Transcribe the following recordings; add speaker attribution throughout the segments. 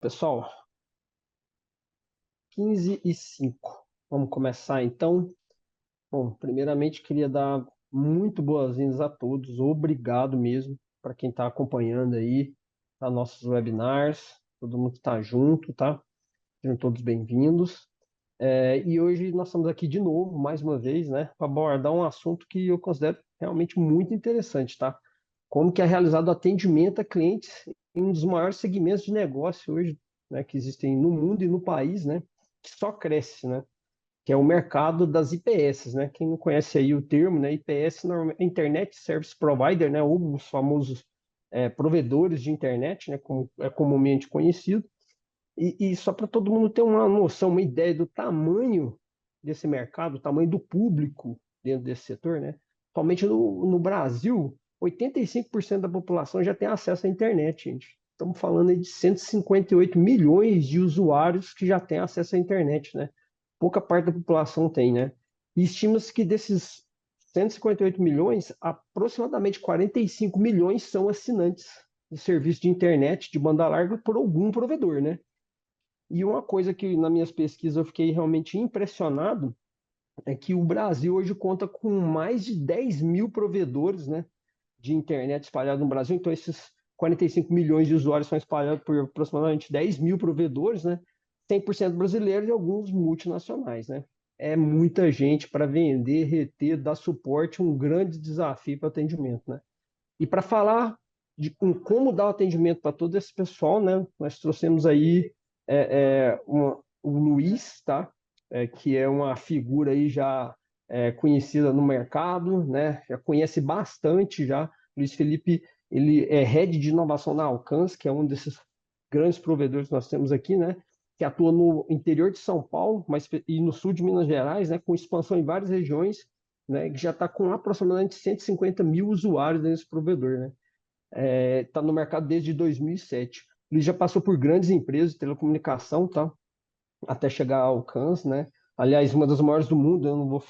Speaker 1: Pessoal, 15h05. Vamos começar então. Bom, primeiramente queria dar muito boas-vindas a todos. Obrigado mesmo para quem está acompanhando aí a nossos webinars. Todo mundo que está junto, tá? Sejam todos bem-vindos. E hoje nós estamos aqui de novo, mais uma vez, né, para abordar um assunto que eu considero realmente muito interessante, tá? Como que é realizado o atendimento a clientes em um dos maiores segmentos de negócio hoje, né, que existem no mundo e no país, né, que só cresce, né, que é o mercado das IPS, né? Quem não conhece aí o termo, né, IPS, normalmente, Internet Service Provider, né, ou os famosos provedores de internet, né, como é comumente conhecido. E só para todo mundo ter uma noção, uma ideia do tamanho desse mercado, o tamanho do público dentro desse setor, né? Somente no Brasil, 85% da população já tem acesso à internet, gente. Estamos falando aí de 158 milhões de usuários que já têm acesso à internet, né? Pouca parte da população tem, né? E estima-se que desses 158 milhões, aproximadamente 45 milhões são assinantes de serviço de internet de banda larga por algum provedor, né? E uma coisa que nas minhas pesquisas eu fiquei realmente impressionado é que o Brasil hoje conta com mais de 10 mil provedores, né, de internet espalhados no Brasil. Então, esses 45 milhões de usuários são espalhados por aproximadamente 10 mil provedores, né, 100% brasileiros e alguns multinacionais, né. É muita gente para vender, reter, dar suporte, um grande desafio para o atendimento, né. E para falar de como dar o atendimento para todo esse pessoal, né, nós trouxemos aí o Luiz, tá? Que é uma figura aí já conhecida no mercado, né? Já conhece bastante já. Luiz Felipe, ele é head de inovação na Alcance, que é um desses grandes provedores que nós temos aqui, né? Que atua no interior de São Paulo, e no sul de Minas Gerais, né? Com expansão em várias regiões, né? Que já está com aproximadamente 150 mil usuários nesse provedor, né? Está no mercado desde 2007. Ele já passou por grandes empresas de telecomunicação, tá? Até chegar ao Alcance, né? Aliás, uma das maiores do mundo, eu não vou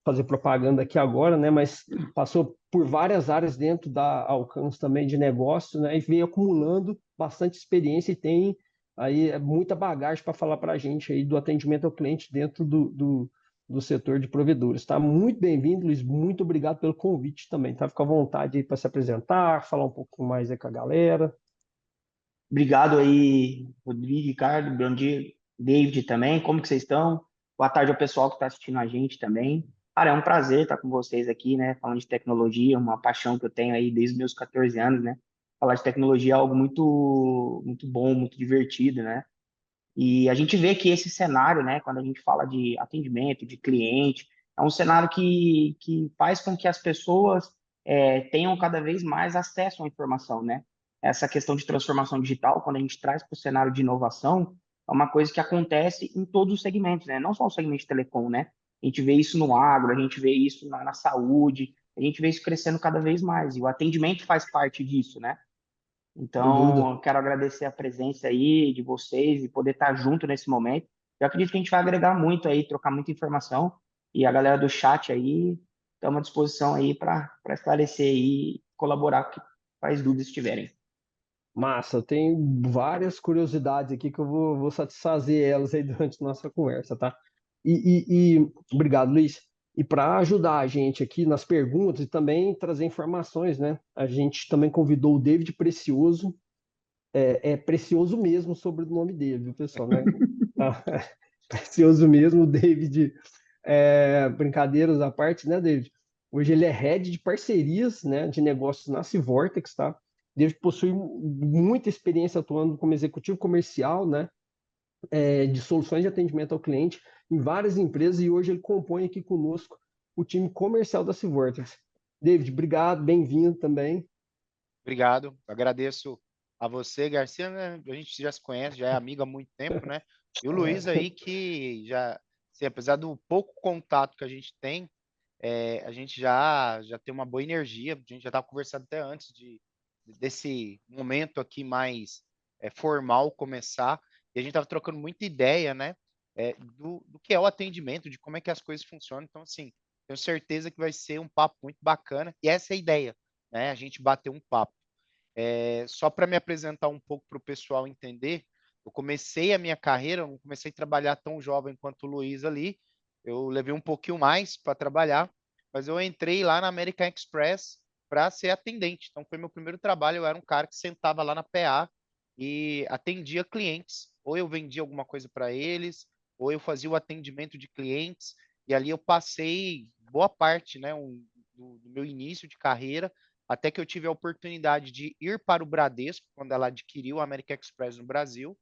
Speaker 1: fazer propaganda aqui agora, né? Mas passou por várias áreas dentro da Alcance também de negócio, né? E vem acumulando bastante experiência e tem aí muita bagagem para falar para a gente aí do atendimento ao cliente dentro do setor de provedores. Tá muito bem-vindo, Luiz. Muito obrigado pelo convite também, tá? Fica à vontade aí para se apresentar, falar um pouco mais aí com a galera.
Speaker 2: Obrigado aí, Rodrigo, Ricardo, bom dia, David também. Como que vocês estão? Boa tarde ao pessoal que está assistindo a gente também. Cara, é um prazer estar com vocês aqui, né? Falando de tecnologia, uma paixão que eu tenho aí desde os meus 14 anos, né? Falar de tecnologia é algo muito bom, muito divertido, né? E a gente vê que esse cenário, né, quando a gente fala de atendimento, de cliente, é um cenário que faz com que as pessoas tenham cada vez mais acesso à informação, né? Essa questão de transformação digital, quando a gente traz para o cenário de inovação, é uma coisa que acontece em todos os segmentos, né? Não só o segmento de telecom, né? A gente vê isso no agro, a gente vê isso na saúde, a gente vê isso crescendo cada vez mais, e o atendimento faz parte disso, né?
Speaker 1: Sem dúvida.
Speaker 2: Então, eu quero agradecer a presença aí de vocês e poder estar junto nesse momento. Eu acredito que a gente vai agregar muito aí, trocar muita informação. E a galera do chat aí, estamos à disposição aí para esclarecer e colaborar com as dúvidas que tiverem.
Speaker 1: Massa, eu tenho várias curiosidades aqui que eu vou satisfazer elas aí durante a nossa conversa, tá? Obrigado, Luiz. E para ajudar a gente aqui nas perguntas e também trazer informações, né? A gente também convidou o David Precioso, é Precioso mesmo sobre o nome dele, viu, pessoal, né? Tá? Precioso mesmo, o David. Brincadeiras à parte, né, David? Hoje ele é head de parcerias, né, de negócios na Civortex, tá? David possui muita experiência atuando como executivo comercial, né, de soluções de atendimento ao cliente em várias empresas e hoje ele compõe aqui conosco o time comercial da Civortex. David, obrigado, bem-vindo também.
Speaker 3: Obrigado, agradeço a você, Garcia, né? A gente já se conhece, já é amigo há muito tempo, né? E o Luiz aí que já, assim, apesar do pouco contato que a gente tem, a gente já tem uma boa energia, a gente já estava conversando até antes desse momento aqui mais formal começar, e a gente estava trocando muita ideia, né? Do que é o atendimento, de como é que as coisas funcionam. Então, assim, tenho certeza que vai ser um papo muito bacana, e essa é a ideia, né? A gente bater um papo. Só para me apresentar um pouco para o pessoal entender, eu comecei a minha carreira, eu não comecei a trabalhar tão jovem quanto o Luiz ali, eu levei um pouquinho mais para trabalhar, mas eu entrei lá na American Express para ser atendente. Então foi meu primeiro trabalho, eu era um cara que sentava lá na PA e atendia clientes. Ou eu vendia alguma coisa para eles, ou eu fazia o atendimento de clientes, e ali eu passei boa parte, né, do meu início de carreira até que eu tive a oportunidade de ir para o Bradesco, quando ela adquiriu a American Express no Brasil,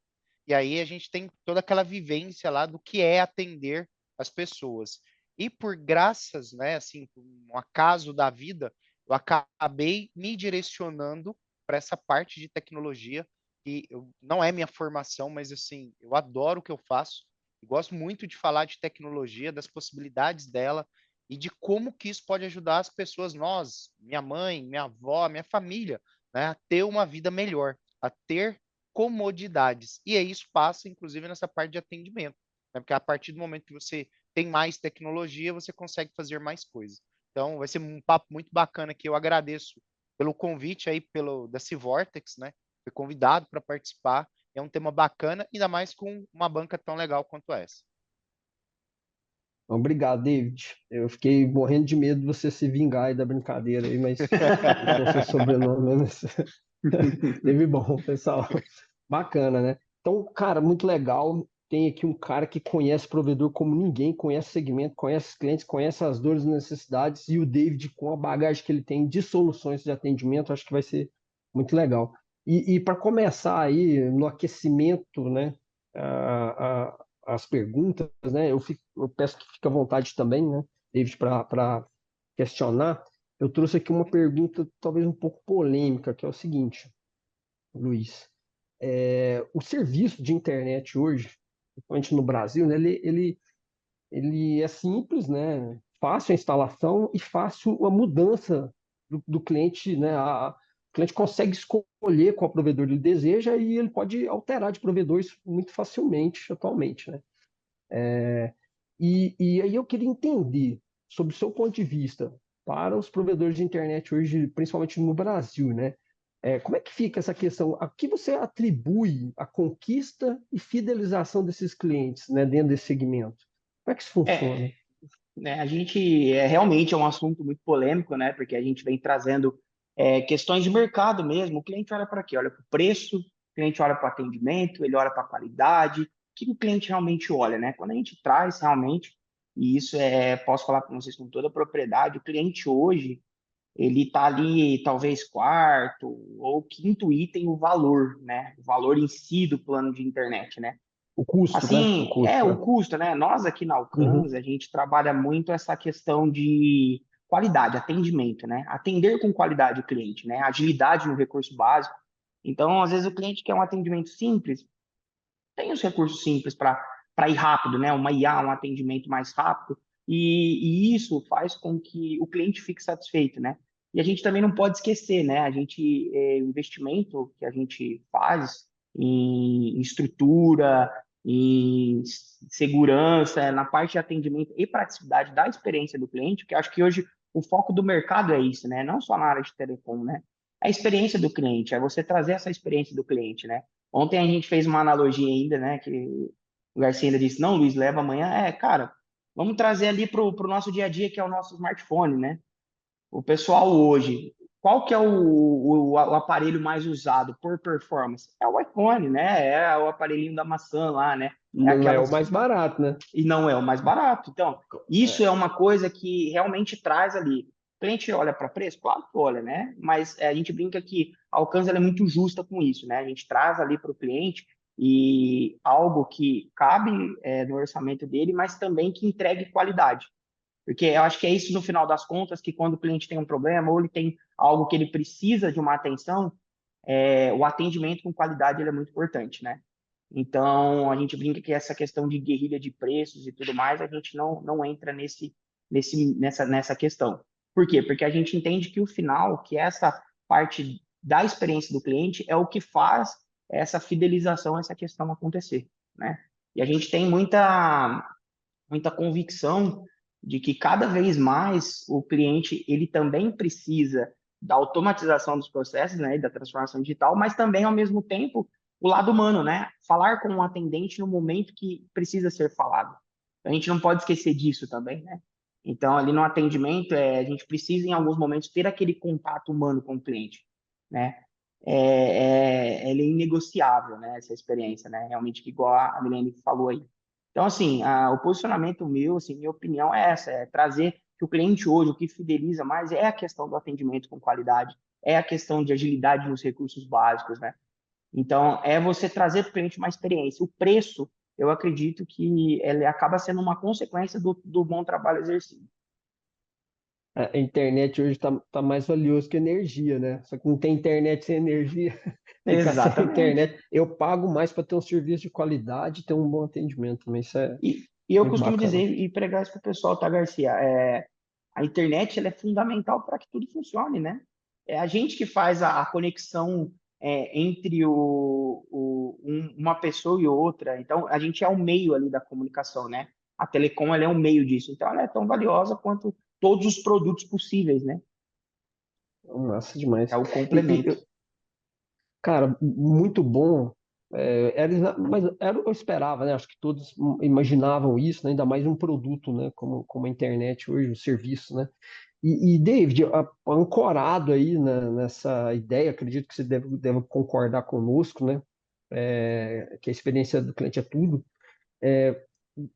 Speaker 3: e aí a gente tem toda aquela vivência lá do que é atender as pessoas. E por graças, né, assim, por um acaso da vida, eu acabei me direcionando para essa parte de tecnologia, não é minha formação, mas assim, eu adoro o que eu faço, eu gosto muito de falar de tecnologia, das possibilidades dela, e de como que isso pode ajudar as pessoas, nós, minha mãe, minha avó, minha família, né, a ter uma vida melhor, a ter comodidades. E aí isso passa, inclusive, nessa parte de atendimento, né, porque a partir do momento que você tem mais tecnologia, você consegue fazer mais coisas. Então, vai ser um papo muito bacana que eu agradeço pelo convite aí da Civortex, né? Fui convidado para participar. É um tema bacana, ainda mais com uma banca tão legal quanto essa.
Speaker 1: Obrigado, David. Eu fiquei morrendo de medo de você se vingar aí da brincadeira aí, mas com seu sobrenome, né? Teve bom, pessoal. Bacana, né? Então, cara, muito legal. Tem aqui um cara que conhece provedor como ninguém, conhece segmento, conhece os clientes, conhece as dores e necessidades, e o David, com a bagagem que ele tem de soluções de atendimento, acho que vai ser muito legal. E para começar aí no aquecimento, né? As perguntas, né? Eu peço que fique à vontade também, né, David, para questionar. Eu trouxe aqui uma pergunta talvez um pouco polêmica, que é o seguinte, Luiz. O serviço de internet hoje, principalmente no Brasil, né, ele é simples, né, fácil a instalação e fácil a mudança do cliente, né, o cliente consegue escolher qual provedor ele deseja e ele pode alterar de provedor isso muito facilmente atualmente, né? E aí eu queria entender, sobre o seu ponto de vista, para os provedores de internet hoje, principalmente no Brasil, né? Como é que fica essa questão? A que você atribui a conquista e fidelização desses clientes, né, dentro desse segmento? Como é que isso funciona?
Speaker 2: É, né, a gente realmente é um assunto muito polêmico, né? Porque a gente vem trazendo questões de mercado mesmo. O cliente olha para quê? Olha para o preço, o cliente olha para o atendimento, ele olha para a qualidade. O que o cliente realmente olha, né? Quando a gente traz realmente, e isso posso falar para vocês com toda a propriedade, o cliente hoje, ele está ali talvez quarto ou quinto item o valor, né? O valor em si do plano de internet, né?
Speaker 1: O custo, né? O
Speaker 2: Assim,
Speaker 1: custo,
Speaker 2: o
Speaker 1: né?
Speaker 2: custo, né? Nós aqui na
Speaker 1: Uhum.
Speaker 2: Alcans, a gente trabalha muito essa questão de qualidade, atendimento, né? Atender com qualidade o cliente, né? Agilidade no recurso básico. Então, às vezes, o cliente quer um atendimento simples, tem os recursos simples para ir rápido, né? Uma IA, um atendimento mais rápido, e isso faz com que o cliente fique satisfeito, né? E a gente também não pode esquecer, né? O investimento que a gente faz em estrutura, em segurança, na parte de atendimento e praticidade da experiência do cliente, porque acho que hoje o foco do mercado é isso, né? Não só na área de telecom, né? A experiência do cliente, é você trazer essa experiência do cliente, né? Ontem a gente fez uma analogia ainda, né? Que o Garcia ainda disse, não, Luiz, leva amanhã. Cara, vamos trazer ali para o nosso dia a dia, que é o nosso smartphone, né? O pessoal hoje, qual que é o aparelho mais usado por performance? É o iPhone, né? É o aparelhinho da maçã lá, né? É
Speaker 1: Não é o
Speaker 2: aquelas
Speaker 1: mais barato, né?
Speaker 2: e não é o mais barato. Então, isso é uma coisa que realmente traz ali. O cliente olha para preço? Claro que olha, né? Mas a gente brinca que a Alcântara é muito justa com isso, né? A gente traz ali para o cliente e algo que cabe no orçamento dele, mas também que entregue qualidade. Porque eu acho que é isso no final das contas, que quando o cliente tem um problema ou ele tem algo que ele precisa de uma atenção, o atendimento com qualidade ele é muito importante, né? Então, a gente brinca que essa questão de guerrilha de preços e tudo mais, a gente não entra nessa questão. Por quê? Porque a gente entende que o final, que essa parte da experiência do cliente, é o que faz essa fidelização, essa questão acontecer, né? E a gente tem muita convicção de que cada vez mais o cliente ele também precisa da automatização dos processos, né, e da transformação digital, mas também, ao mesmo tempo, o lado humano, né? Falar com um atendente no momento que precisa ser falado. A gente não pode esquecer disso também, né? Então, ali no atendimento, a gente precisa, em alguns momentos, ter aquele contato humano com o cliente, né? Ele é inegociável, né? Essa experiência, né? Realmente, que igual a Milene falou aí. Então, assim, o posicionamento meu, assim, minha opinião é essa, é trazer que o cliente hoje, o que fideliza mais é a questão do atendimento com qualidade, é a questão de agilidade nos recursos básicos, né? Então, é você trazer para o cliente uma experiência. O preço, eu acredito que ele acaba sendo uma consequência do bom trabalho exercido.
Speaker 1: A internet hoje tá mais valioso que energia, né? Só que não tem internet sem energia. Ficar sem
Speaker 2: Exatamente.
Speaker 1: internet. Eu pago mais para ter um serviço de qualidade e ter um bom atendimento também. Isso é
Speaker 2: E eu
Speaker 1: muito
Speaker 2: costumo
Speaker 1: bacana.
Speaker 2: dizer e pregar isso para o pessoal, tá, Garcia? A internet ela é fundamental para que tudo funcione, né? É a gente que faz a conexão entre uma pessoa e outra. Então, a gente é o meio ali da comunicação, né? A telecom ela é um meio disso. Então, ela é tão valiosa quanto todos os produtos possíveis, né?
Speaker 1: Massa
Speaker 2: É
Speaker 1: demais.
Speaker 2: o
Speaker 1: E,
Speaker 2: complemento.
Speaker 1: cara, muito bom. Mas eu esperava, né? Acho que todos imaginavam isso, né? Ainda mais um produto, né? Como a internet hoje, o serviço, né? David, ancorado aí nessa ideia, acredito que você deve concordar conosco, né? Que a experiência do cliente é tudo.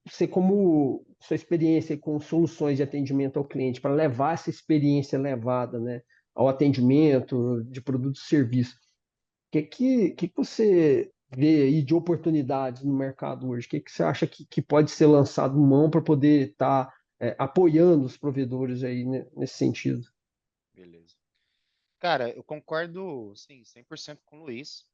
Speaker 1: Você, como sua experiência com soluções de atendimento ao cliente, para levar essa experiência elevada, né? Ao atendimento de produtos e serviços, que você vê aí de oportunidades no mercado hoje? O que você acha que pode ser lançado mão para poder estar apoiando os provedores aí nesse sentido?
Speaker 3: Beleza. Cara, eu concordo, sim, 100% com o Luiz.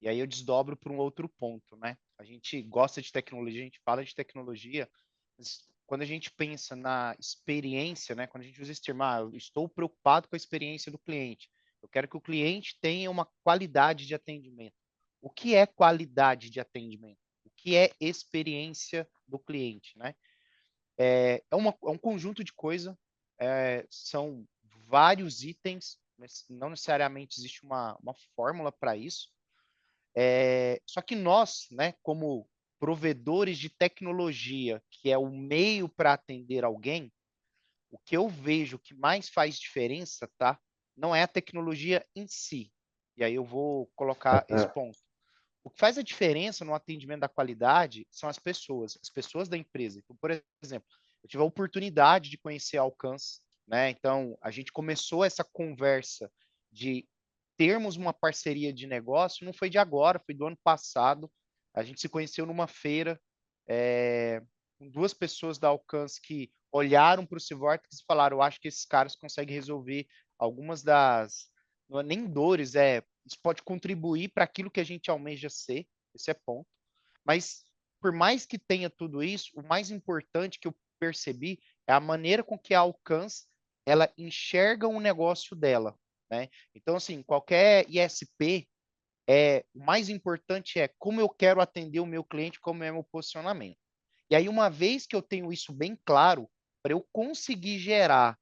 Speaker 3: E aí eu desdobro para um outro ponto, né? A gente gosta de tecnologia, a gente fala de tecnologia, mas quando a gente pensa na experiência, né? Quando a gente usa esse termo, eu estou preocupado com a experiência do cliente. Eu quero que o cliente tenha uma qualidade de atendimento. O que é qualidade de atendimento? O que é experiência do cliente, né? É um conjunto de coisas, são vários itens, mas não necessariamente existe uma fórmula para isso. Só que nós, né, como provedores de tecnologia, que é o meio para atender alguém, o que eu vejo que mais faz diferença, tá? Não é a tecnologia em si. E aí eu vou colocar esse ponto. O que faz a diferença no atendimento da qualidade são as pessoas da empresa. Então, por exemplo, eu tive a oportunidade de conhecer a Alcance, né? Então, a gente começou essa conversa de termos uma parceria de negócio, não foi de agora, foi do ano passado. A gente se conheceu numa feira, com duas pessoas da Alcance que olharam para o Civortex e falaram: eu acho que esses caras conseguem resolver algumas das, não é nem dores, isso pode contribuir para aquilo que a gente almeja ser, esse é ponto. Mas, por mais que tenha tudo isso, o mais importante que eu percebi é a maneira com que a Alcance ela enxerga o negócio dela, né? Então, assim, qualquer ISP, o mais importante é como eu quero atender o meu cliente, como é o meu posicionamento. E aí, uma vez que eu tenho isso bem claro, para eu conseguir gerar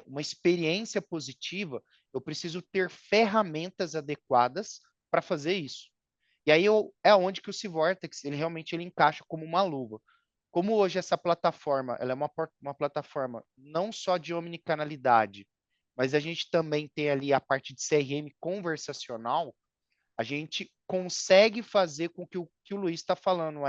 Speaker 3: uma experiência positiva, eu preciso ter ferramentas adequadas para fazer isso. E aí é onde que o Civortex ele realmente ele encaixa como uma luva. Como hoje essa plataforma ela é uma plataforma não só de omnicanalidade, mas a gente também tem ali a parte de CRM conversacional, a gente consegue fazer com que o Luiz está falando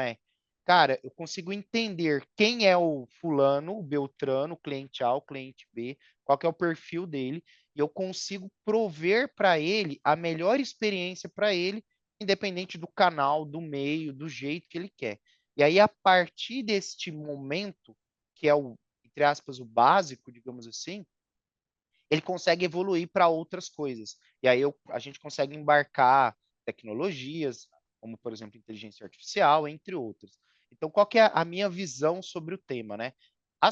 Speaker 3: cara, eu consigo entender quem é o fulano, o Beltrano, o cliente A, o cliente B, qual que é o perfil dele, e eu consigo prover para ele a melhor experiência para ele, independente do canal, do meio, do jeito que ele quer. E aí, a partir deste momento, que é o, entre aspas, o básico, digamos assim, ele consegue evoluir para outras coisas. E aí a gente consegue embarcar tecnologias, como, por exemplo, inteligência artificial, entre outras. Então, qual que é a minha visão sobre o tema, né? A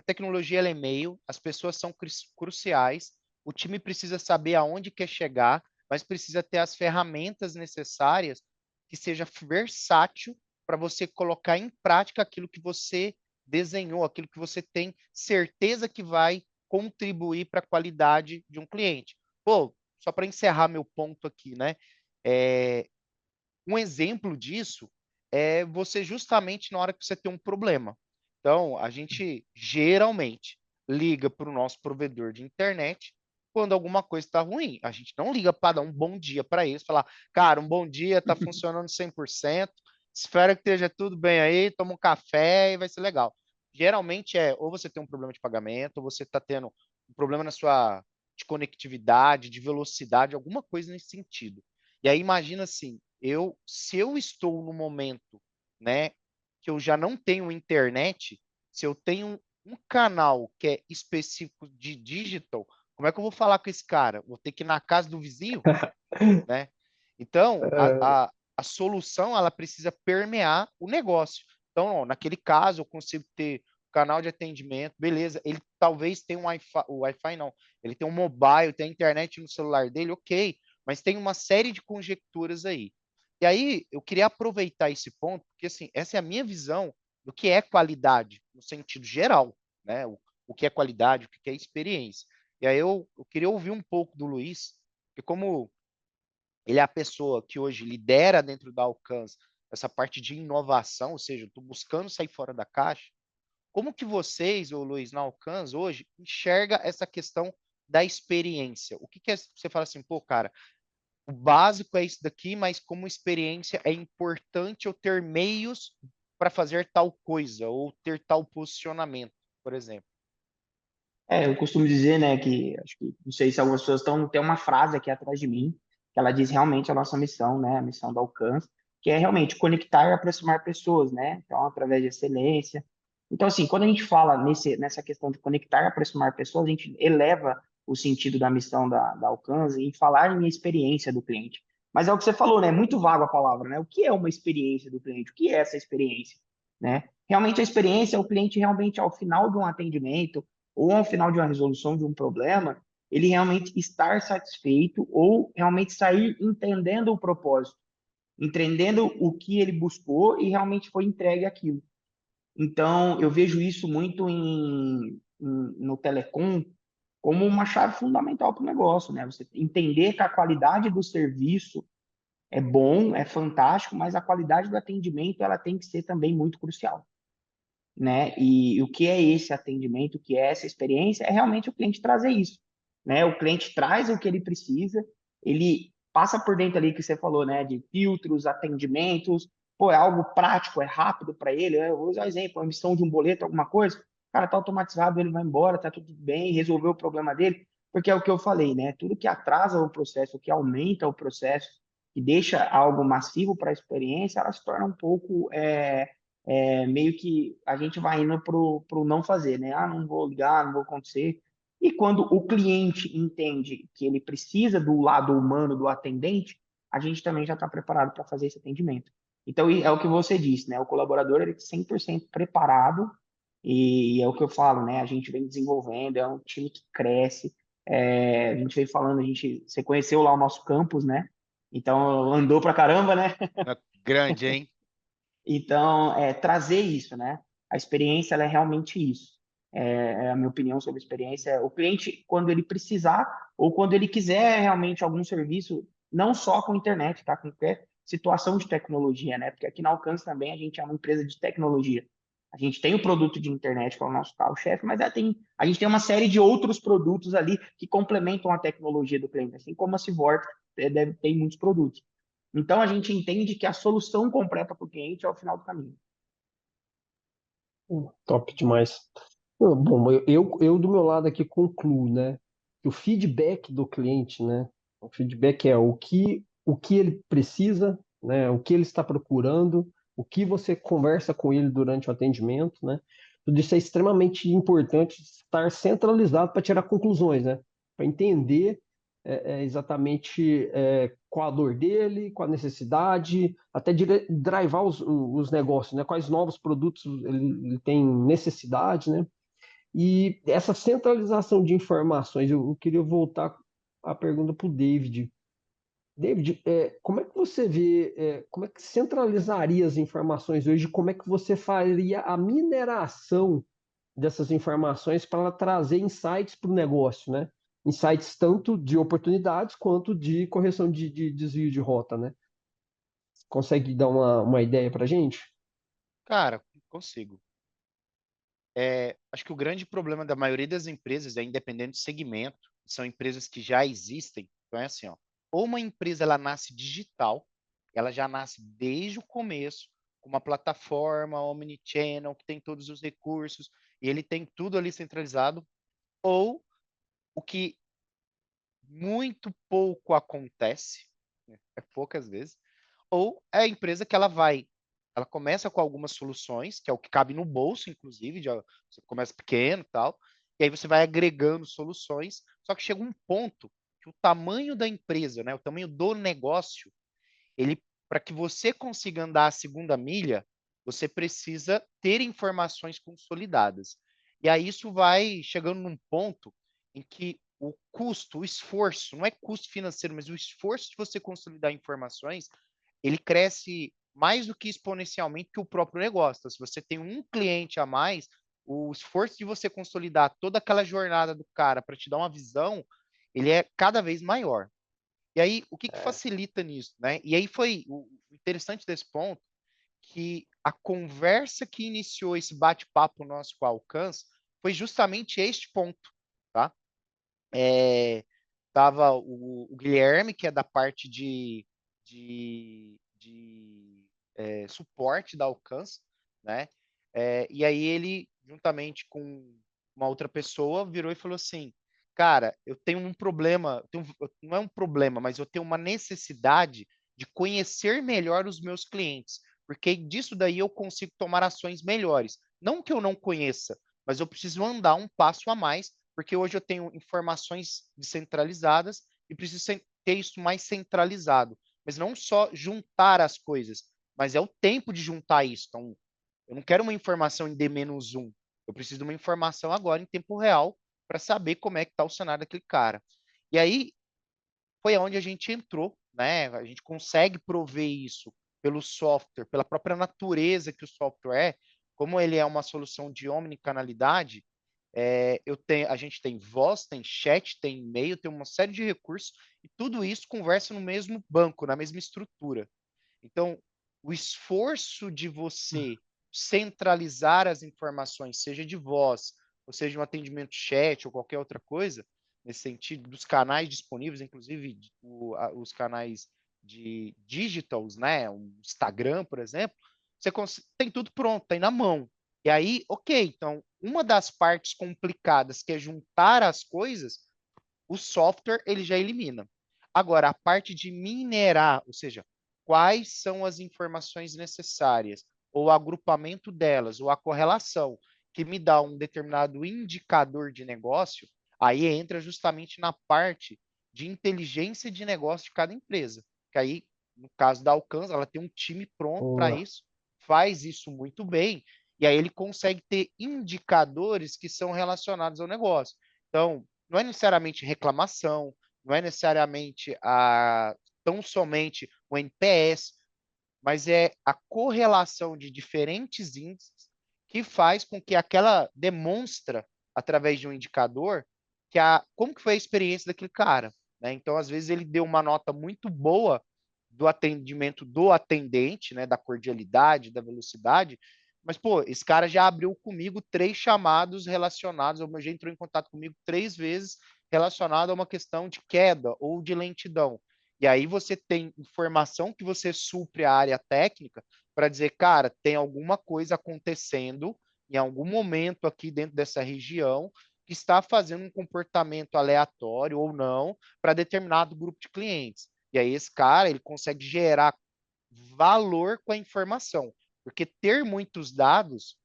Speaker 3: tecnologia ela é meio, as pessoas são cruciais, o time precisa saber aonde quer chegar, mas precisa ter as ferramentas necessárias que seja versátil para você colocar em prática aquilo que você desenhou, aquilo que você tem certeza que vai contribuir para a qualidade de um cliente. Pô, só para encerrar meu ponto aqui, né? É, um exemplo disso é você justamente na hora que você tem um problema. Então, a gente geralmente liga para o nosso provedor de internet quando alguma coisa está ruim. A gente não liga para dar um bom dia para eles, falar, cara, um bom dia, está funcionando 100%, espero que esteja tudo bem aí, toma um café e vai ser legal. Geralmente é ou você tem um problema de pagamento, ou você está tendo um problema na sua de conectividade, de velocidade, alguma coisa nesse sentido. E aí imagina assim, se eu estou no momento, né, que eu já não tenho internet, se eu tenho um canal que é específico de digital, como é que eu vou falar com esse cara? Vou ter que ir na casa do vizinho, né? Então, a solução ela precisa permear o negócio. Então, ó, naquele caso, eu consigo ter canal de atendimento, beleza. Ele talvez tenha um Wi-Fi, o Wi-Fi não, ele tem um mobile, tem a internet no celular dele, ok, mas tem uma série de conjecturas aí. E aí, eu queria aproveitar esse ponto, porque assim, essa é a minha visão do que é qualidade, no sentido geral, né? O que é qualidade, o que é experiência. E aí eu queria ouvir um pouco do Luiz, porque como ele é a pessoa que hoje lidera dentro da Alcance essa parte de inovação, ou seja, estou buscando sair fora da caixa. Como que vocês, ô Luiz, na Alcance hoje, enxerga essa questão da experiência? O que, que é, você fala assim, pô, cara, o básico é isso daqui, mas como experiência é importante eu ter meios para fazer tal coisa ou ter tal posicionamento, por exemplo.
Speaker 2: Eu costumo dizer, né, que acho que não sei se algumas pessoas estão tem uma frase aqui atrás de mim que ela diz realmente a nossa missão, né, a missão do Alcance, que é realmente conectar e aproximar pessoas, né? Então, através de excelência. Então, assim, quando a gente fala nessa questão de conectar e aproximar pessoas, a gente eleva o sentido da missão da Alcance e falar em experiência do cliente. Mas é o que você falou, né? É muito vago a palavra, né? O que é uma experiência do cliente? O que é essa experiência, né? Realmente a experiência é o cliente realmente ao final de um atendimento ou ao final de uma resolução de um problema, ele realmente estar satisfeito ou realmente sair entendendo o propósito, entendendo o que ele buscou e realmente foi entregue aquilo. Então, eu vejo isso muito no telecom como uma chave fundamental para o negócio, né? Você entender que a qualidade do serviço é bom, é fantástico, mas a qualidade do atendimento ela tem que ser também muito crucial, né? E o que é esse atendimento, o que é essa experiência, é realmente o cliente trazer isso, né? O cliente traz o que ele precisa, ele passa por dentro ali que você falou, né? De filtros, atendimentos, pô, é algo prático, é rápido para ele. Eu vou usar um exemplo, a emissão de um boleto, alguma coisa, o cara tá automatizado, ele vai embora, tá tudo bem, resolveu o problema dele, porque é o que eu falei, né? Tudo que atrasa o processo, que aumenta o processo, que deixa algo massivo para a experiência, ela se torna um pouco meio que a gente vai indo pro não fazer, né? Ah, não vou ligar, não vou acontecer. E quando o cliente entende que ele precisa do lado humano do atendente, a gente também já está preparado para fazer esse atendimento. Então, é o que você disse, né? O colaborador ele é 100% preparado e é o que eu falo, né? A gente vem desenvolvendo, é um time que cresce. A gente vem falando, você conheceu lá o nosso campus, né? Então, andou pra caramba, né?
Speaker 3: Grande, hein?
Speaker 2: Então, trazer isso, né? A experiência, ela é realmente isso. A minha opinião sobre a experiência. O cliente, quando ele precisar ou quando ele quiser realmente algum serviço, não só com internet, tá? Com qualquer situação de tecnologia, né? Porque aqui na Alcance também a gente é uma empresa de tecnologia. A gente tem o produto de internet, que é o nosso carro-chefe, mas a gente tem uma série de outros produtos ali que complementam a tecnologia do cliente, assim como a Civort deve ter muitos produtos. Então, a gente entende que a solução completa para o cliente é o final do caminho.
Speaker 1: Top demais. Bom, eu do meu lado aqui concluo, né? Que o feedback do cliente, né? O feedback é o que ele precisa, né? O que ele está procurando, o que você conversa com ele durante o atendimento, né? Tudo isso é extremamente importante estar centralizado para tirar conclusões, né? Para entender exatamente qual a dor dele, qual a necessidade, até drivar os negócios, né? Quais novos produtos ele tem necessidade, né? E essa centralização de informações, eu queria voltar a pergunta para o David. David, como é que você vê, como é que centralizaria as informações hoje? Como é que você faria a mineração dessas informações para trazer insights para o negócio, né? insights tanto de oportunidades quanto de correção de desvio de rota, né? Consegue dar uma ideia para a gente?
Speaker 3: Cara, consigo. Acho que o grande problema da maioria das empresas é independente do segmento, são empresas que já existem. Então é assim, ó, ou uma empresa ela nasce digital, ela já nasce desde o começo, com uma plataforma omnichannel que tem todos os recursos e ele tem tudo ali centralizado, ou o que muito pouco acontece, né, é poucas vezes, ou é a empresa que ela começa com algumas soluções, que é o que cabe no bolso, inclusive, já, você começa pequeno e tal, e aí você vai agregando soluções, só que chega um ponto que o tamanho da empresa, né, o tamanho do negócio, ele, para que você consiga andar a segunda milha, você precisa ter informações consolidadas. E aí isso vai chegando num ponto em que o custo, o esforço, não é custo financeiro, mas o esforço de você consolidar informações, ele cresce mais do que exponencialmente que o próprio negócio. Então, se você tem um cliente a mais, o esforço de você consolidar toda aquela jornada do cara para te dar uma visão, ele é cada vez maior. E aí, o que que
Speaker 1: É.
Speaker 3: facilita nisso, né? E aí foi o interessante desse ponto, que a conversa que iniciou esse bate-papo nosso com a Alcance foi justamente este ponto, tá? Tava o Guilherme, que é da parte de suporte da Alcance, né? E aí ele, juntamente com uma outra pessoa, virou e falou assim, cara, eu tenho um problema, não é um problema, mas eu tenho uma necessidade de conhecer melhor os meus clientes, porque disso daí eu consigo tomar ações melhores. Não que eu não conheça, mas eu preciso andar um passo a mais, porque hoje eu tenho informações descentralizadas e preciso ter isso mais centralizado. Mas não só juntar as coisas, mas é o tempo de juntar isso. Então, eu não quero uma informação em D-1. Eu preciso de uma informação agora em tempo real para saber como é que está o cenário daquele cara. E aí foi onde a gente entrou, né? A gente consegue prover isso pelo software, pela própria natureza que o software é, como ele é uma solução de omnicanalidade, a gente tem voz, tem chat, tem e-mail, tem uma série de recursos e tudo isso conversa no mesmo banco, na mesma estrutura. Então, o esforço de você centralizar as informações, seja de voz, ou seja, um atendimento chat ou qualquer outra coisa, nesse sentido, dos canais disponíveis, inclusive os canais de digitals, né? O Instagram, por exemplo, você tem tudo pronto, tem na mão. E aí, ok, então, uma das partes complicadas, que é juntar as coisas, o software ele já elimina. Agora, a parte de minerar, ou seja, quais são as informações necessárias, ou o agrupamento delas, ou a correlação, que me dá um determinado indicador de negócio, aí entra justamente na parte de inteligência de negócio de cada empresa. Que aí, no caso da Alcance, ela tem um time pronto para
Speaker 1: Boa.
Speaker 3: isso, faz isso muito bem, e aí ele consegue ter indicadores que são relacionados ao negócio. Então, não é necessariamente reclamação, não é necessariamente tão somente o NPS, mas é a correlação de diferentes índices que faz com que aquela demonstra, através de um indicador, como que foi a experiência daquele cara. Né? Então, às vezes, ele deu uma nota muito boa do atendimento do atendente, né, da cordialidade, da velocidade, mas, pô, esse cara já abriu comigo 3 chamados relacionados, ou já entrou em contato comigo 3 vezes relacionado a uma questão de queda ou de lentidão. E aí você tem informação que você supre a área técnica para dizer, cara, tem alguma coisa acontecendo em algum momento aqui dentro dessa região que está fazendo um comportamento aleatório ou não para determinado grupo de clientes. E aí esse cara, ele consegue gerar valor com a informação. Porque ter muitos dados,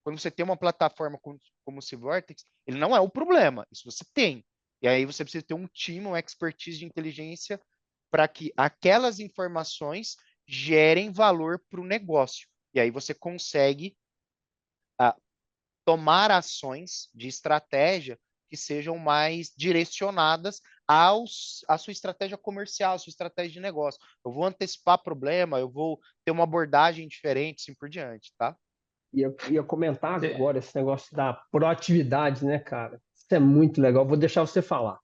Speaker 3: quando você tem uma plataforma como o Civortex, ele não é o problema, isso você tem. E aí você precisa ter um time, uma expertise de inteligência para que aquelas informações gerem valor para o negócio. E aí você consegue ah, tomar ações de estratégia que sejam mais direcionadas à sua estratégia comercial, à sua estratégia de negócio. Eu vou antecipar problema, eu vou ter uma abordagem diferente, assim por diante, tá?
Speaker 1: Ia comentar
Speaker 2: Cê-
Speaker 1: agora esse negócio da proatividade, né, cara? é muito legal. Vou deixar você falar.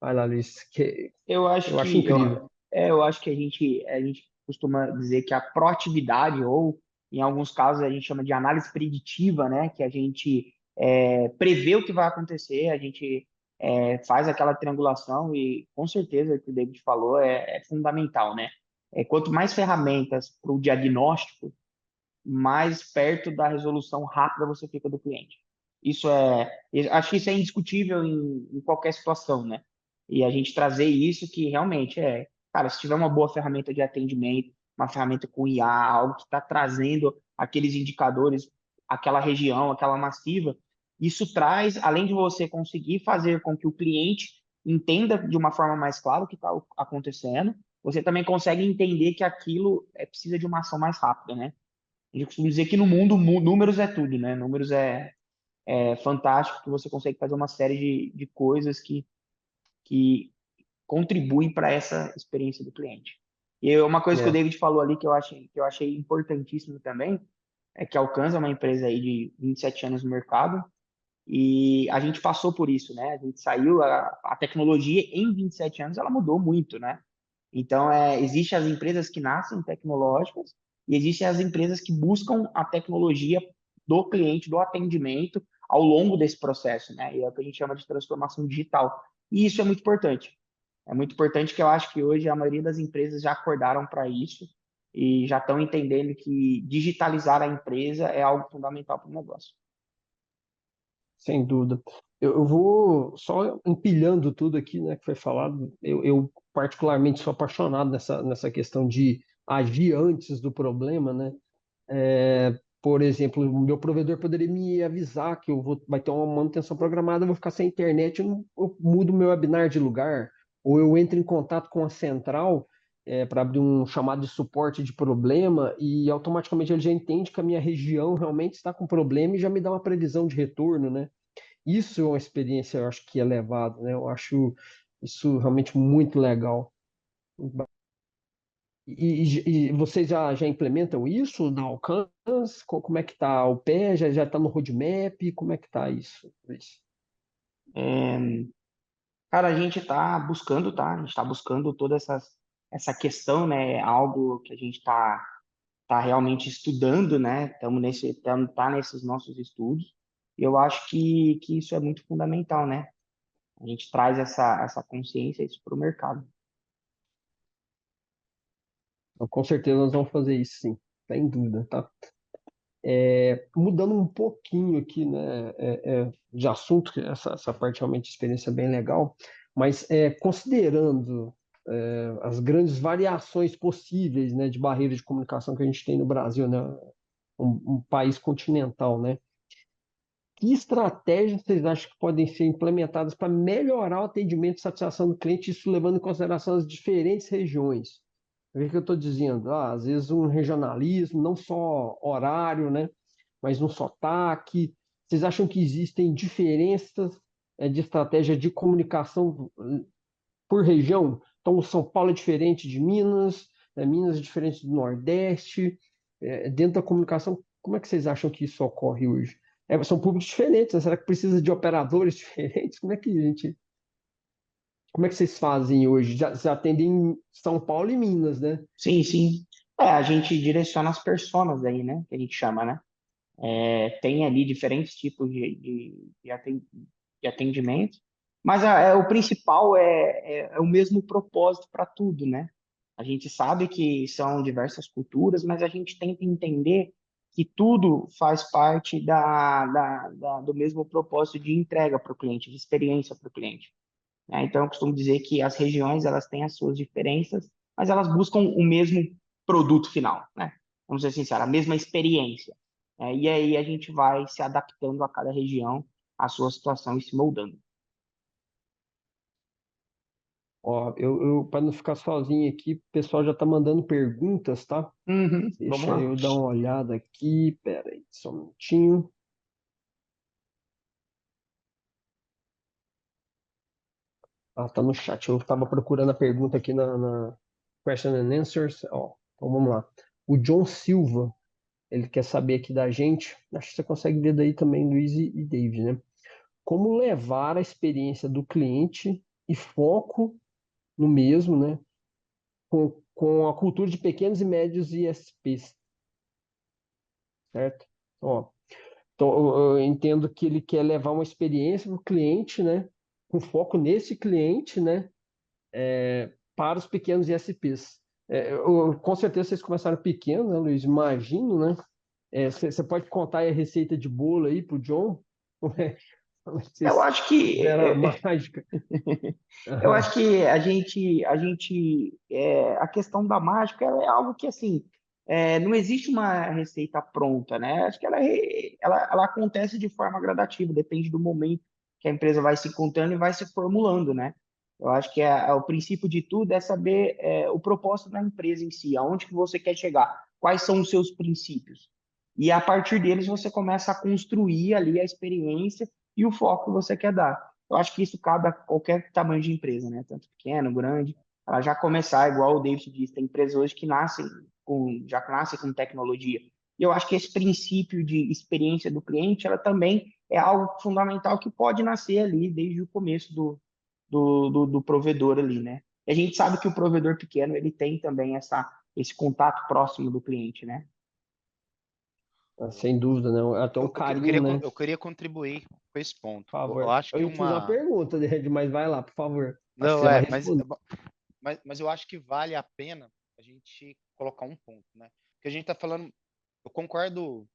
Speaker 1: Vai lá, Luiz, que
Speaker 2: Eu acho
Speaker 1: eu acho
Speaker 2: que
Speaker 1: incrível.
Speaker 2: eu acho que a gente costuma dizer que a proatividade, ou em alguns casos a gente chama de análise preditiva, né? Que a gente prevê o que vai acontecer, a gente faz aquela triangulação e com certeza o que o David falou é fundamental, né? Quanto mais ferramentas para o diagnóstico, mais perto da resolução rápida você fica do cliente. Eu acho que isso é indiscutível em qualquer situação, né? E a gente trazer isso que realmente cara, se tiver uma boa ferramenta de atendimento, uma ferramenta com IA, algo que está trazendo aqueles indicadores, aquela região, aquela massiva, isso traz, além de você conseguir fazer com que o cliente entenda de uma forma mais clara o que está acontecendo, você também consegue entender que aquilo precisa de uma ação mais rápida, né? A gente costuma dizer que no mundo números é tudo, né? Números é fantástico, que você consegue fazer uma série de coisas que contribuem para essa experiência do cliente. E uma coisa que o
Speaker 1: É,
Speaker 2: David falou ali que eu achei importantíssimo também é que a Alcanza é uma empresa aí de 27 anos no mercado e a gente passou por isso, né? A gente saiu, a tecnologia em 27 anos ela mudou muito, né? Então, existem as empresas que nascem tecnológicas e existem as empresas que buscam a tecnologia do cliente, do atendimento, ao longo desse processo, né? E é o que a gente chama de transformação digital. E isso é muito importante. É muito importante que eu acho que hoje a maioria das empresas já acordaram para isso e já estão entendendo que digitalizar a empresa é algo fundamental para o negócio.
Speaker 1: sem dúvida. Eu vou só empilhando tudo aqui, né, que foi falado. Eu particularmente sou apaixonado nessa questão de agir antes do problema, né? Por exemplo, o meu provedor poderia me avisar que vai ter uma manutenção programada, eu vou ficar sem internet, eu mudo meu webinar de lugar, ou eu entro em contato com a central para abrir um chamado de suporte de problema e automaticamente ele já entende que a minha região realmente está com problema e já me dá uma previsão de retorno, né? Isso é uma experiência, eu acho que é elevada, né? Eu acho isso realmente muito legal. E vocês já implementam isso na Alcance? Como é que está o pé? Já está no roadmap? Como é que está isso, Luiz?
Speaker 2: Cara, a gente está buscando, tá? A gente está buscando toda essa questão, né? Algo que a gente está realmente estudando, né? Tá nesses nossos estudos. E eu acho que isso é muito fundamental, né? A gente traz essa consciência isso para o mercado.
Speaker 1: Então, com certeza nós vamos fazer isso, sim, sem dúvida, tá? Mudando um pouquinho aqui, né, de assunto, que essa parte realmente de experiência é bem legal, mas considerando as grandes variações possíveis, né, de barreiras de comunicação que a gente tem no Brasil, né, um país continental, né? Que estratégias vocês acham que podem ser implementadas para melhorar o atendimento e satisfação do cliente, isso levando em consideração as diferentes regiões? O que eu estou dizendo? Às vezes um regionalismo, não só horário, né, mas um sotaque. Vocês acham que existem diferenças de estratégia de comunicação por região? Então, São Paulo é diferente de Minas, Minas é diferente do Nordeste. Dentro da comunicação, como é que vocês acham que isso ocorre hoje? São públicos diferentes, né? Será que precisa de operadores diferentes? Como é que vocês fazem hoje? Já atendem São Paulo e Minas, né?
Speaker 2: Sim, sim. A gente direciona as personas aí, né? Que a gente chama, né? Tem ali diferentes tipos de atendimento, mas o principal é o mesmo propósito para tudo, né? A gente sabe que são diversas culturas, mas a gente tenta entender que tudo faz parte do mesmo propósito de entrega para o cliente, de experiência para o cliente, né? Então, eu costumo dizer que as regiões elas têm as suas diferenças, mas elas buscam o mesmo produto final, né? Vamos ser sinceros, a mesma experiência. E aí a gente vai se adaptando a cada região, à sua situação e se moldando.
Speaker 1: Ó, para não ficar sozinho aqui, o pessoal já está mandando perguntas, tá?
Speaker 2: Uhum, vamos
Speaker 1: Deixa
Speaker 2: lá.
Speaker 1: eu dar uma olhada aqui. Pera aí, só um minutinho. Ah, tá no chat. Eu estava procurando a pergunta aqui na Question and Answers. Ó, então vamos lá. O John Silva, ele quer saber aqui da gente. Acho que você consegue ver daí também, Luiz e David, né? como levar a experiência do cliente e foco no mesmo, né? Com a cultura de pequenos e médios ISPs, certo? Ó, então, eu entendo que ele quer levar uma experiência para o cliente, né? Com foco nesse cliente, né? Para os pequenos ISPs. Com certeza vocês começaram pequeno, né, Luiz? Imagino, né? Você pode contar aí a receita de bolo aí pro John? Como é que
Speaker 2: Eu
Speaker 1: vocês
Speaker 2: acho que
Speaker 1: fizeram a mágica?
Speaker 2: eu
Speaker 1: Aham.
Speaker 2: acho que a questão da mágica ela é algo que, assim, não existe uma receita pronta, né? Acho que ela acontece de forma gradativa, depende do momento que a empresa vai se encontrando e vai se formulando, né? Eu acho que o princípio de tudo é saber o propósito da empresa em si, aonde que você quer chegar, quais são os seus princípios. E a partir deles você começa a construir ali a experiência e o foco que você quer dar. Eu acho que isso cabe a qualquer tamanho de empresa, né? Tanto pequeno, grande. Ela já começar, igual o David disse, tem empresas hoje que já nascem com tecnologia. E eu acho que esse princípio de experiência do cliente, ela também é algo fundamental que pode nascer ali desde o começo do provedor ali, né? E a gente sabe que o provedor pequeno, ele tem também esse contato próximo do cliente, né?
Speaker 1: Sem dúvida, né? Até um carinho, né?
Speaker 3: Eu queria contribuir com esse ponto.
Speaker 1: Por
Speaker 3: Eu
Speaker 1: favor.
Speaker 3: acho
Speaker 1: Eu
Speaker 3: que
Speaker 1: ia te fazer uma
Speaker 3: uma.
Speaker 1: pergunta, Ed, mas vai lá, por favor. Acho que
Speaker 3: Não,
Speaker 1: você vai responder.
Speaker 3: mas eu acho que vale a pena a gente colocar um ponto, né? Porque a gente está falando. Eu concordo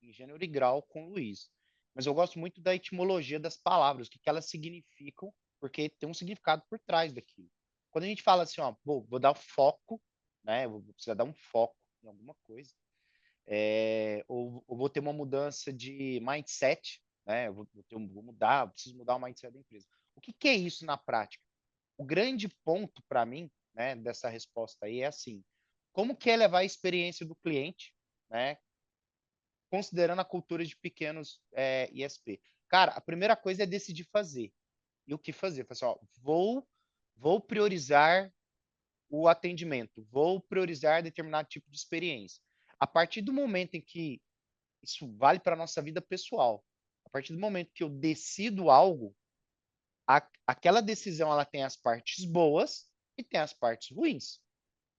Speaker 3: em gênero e grau com o Luiz, mas eu gosto muito da etimologia das palavras, o que elas significam, porque tem um significado por trás daquilo. Quando a gente fala assim, ó, vou dar foco, né? Eu vou precisar dar um foco em alguma coisa, ou vou ter uma mudança de mindset, né? Vou mudar, preciso mudar o mindset da empresa. O que é isso na prática? O grande ponto para mim, né, dessa resposta aí é assim: como que é levar a experiência do cliente, né, considerando a cultura de pequenos ISP? Cara, a primeira coisa é decidir fazer. E o que fazer? Pessoal, vou priorizar o atendimento, vou priorizar determinado tipo de experiência. A partir do momento em que isso vale para a nossa vida pessoal, a partir do momento que eu decido algo, aquela decisão ela tem as partes boas e tem as partes ruins.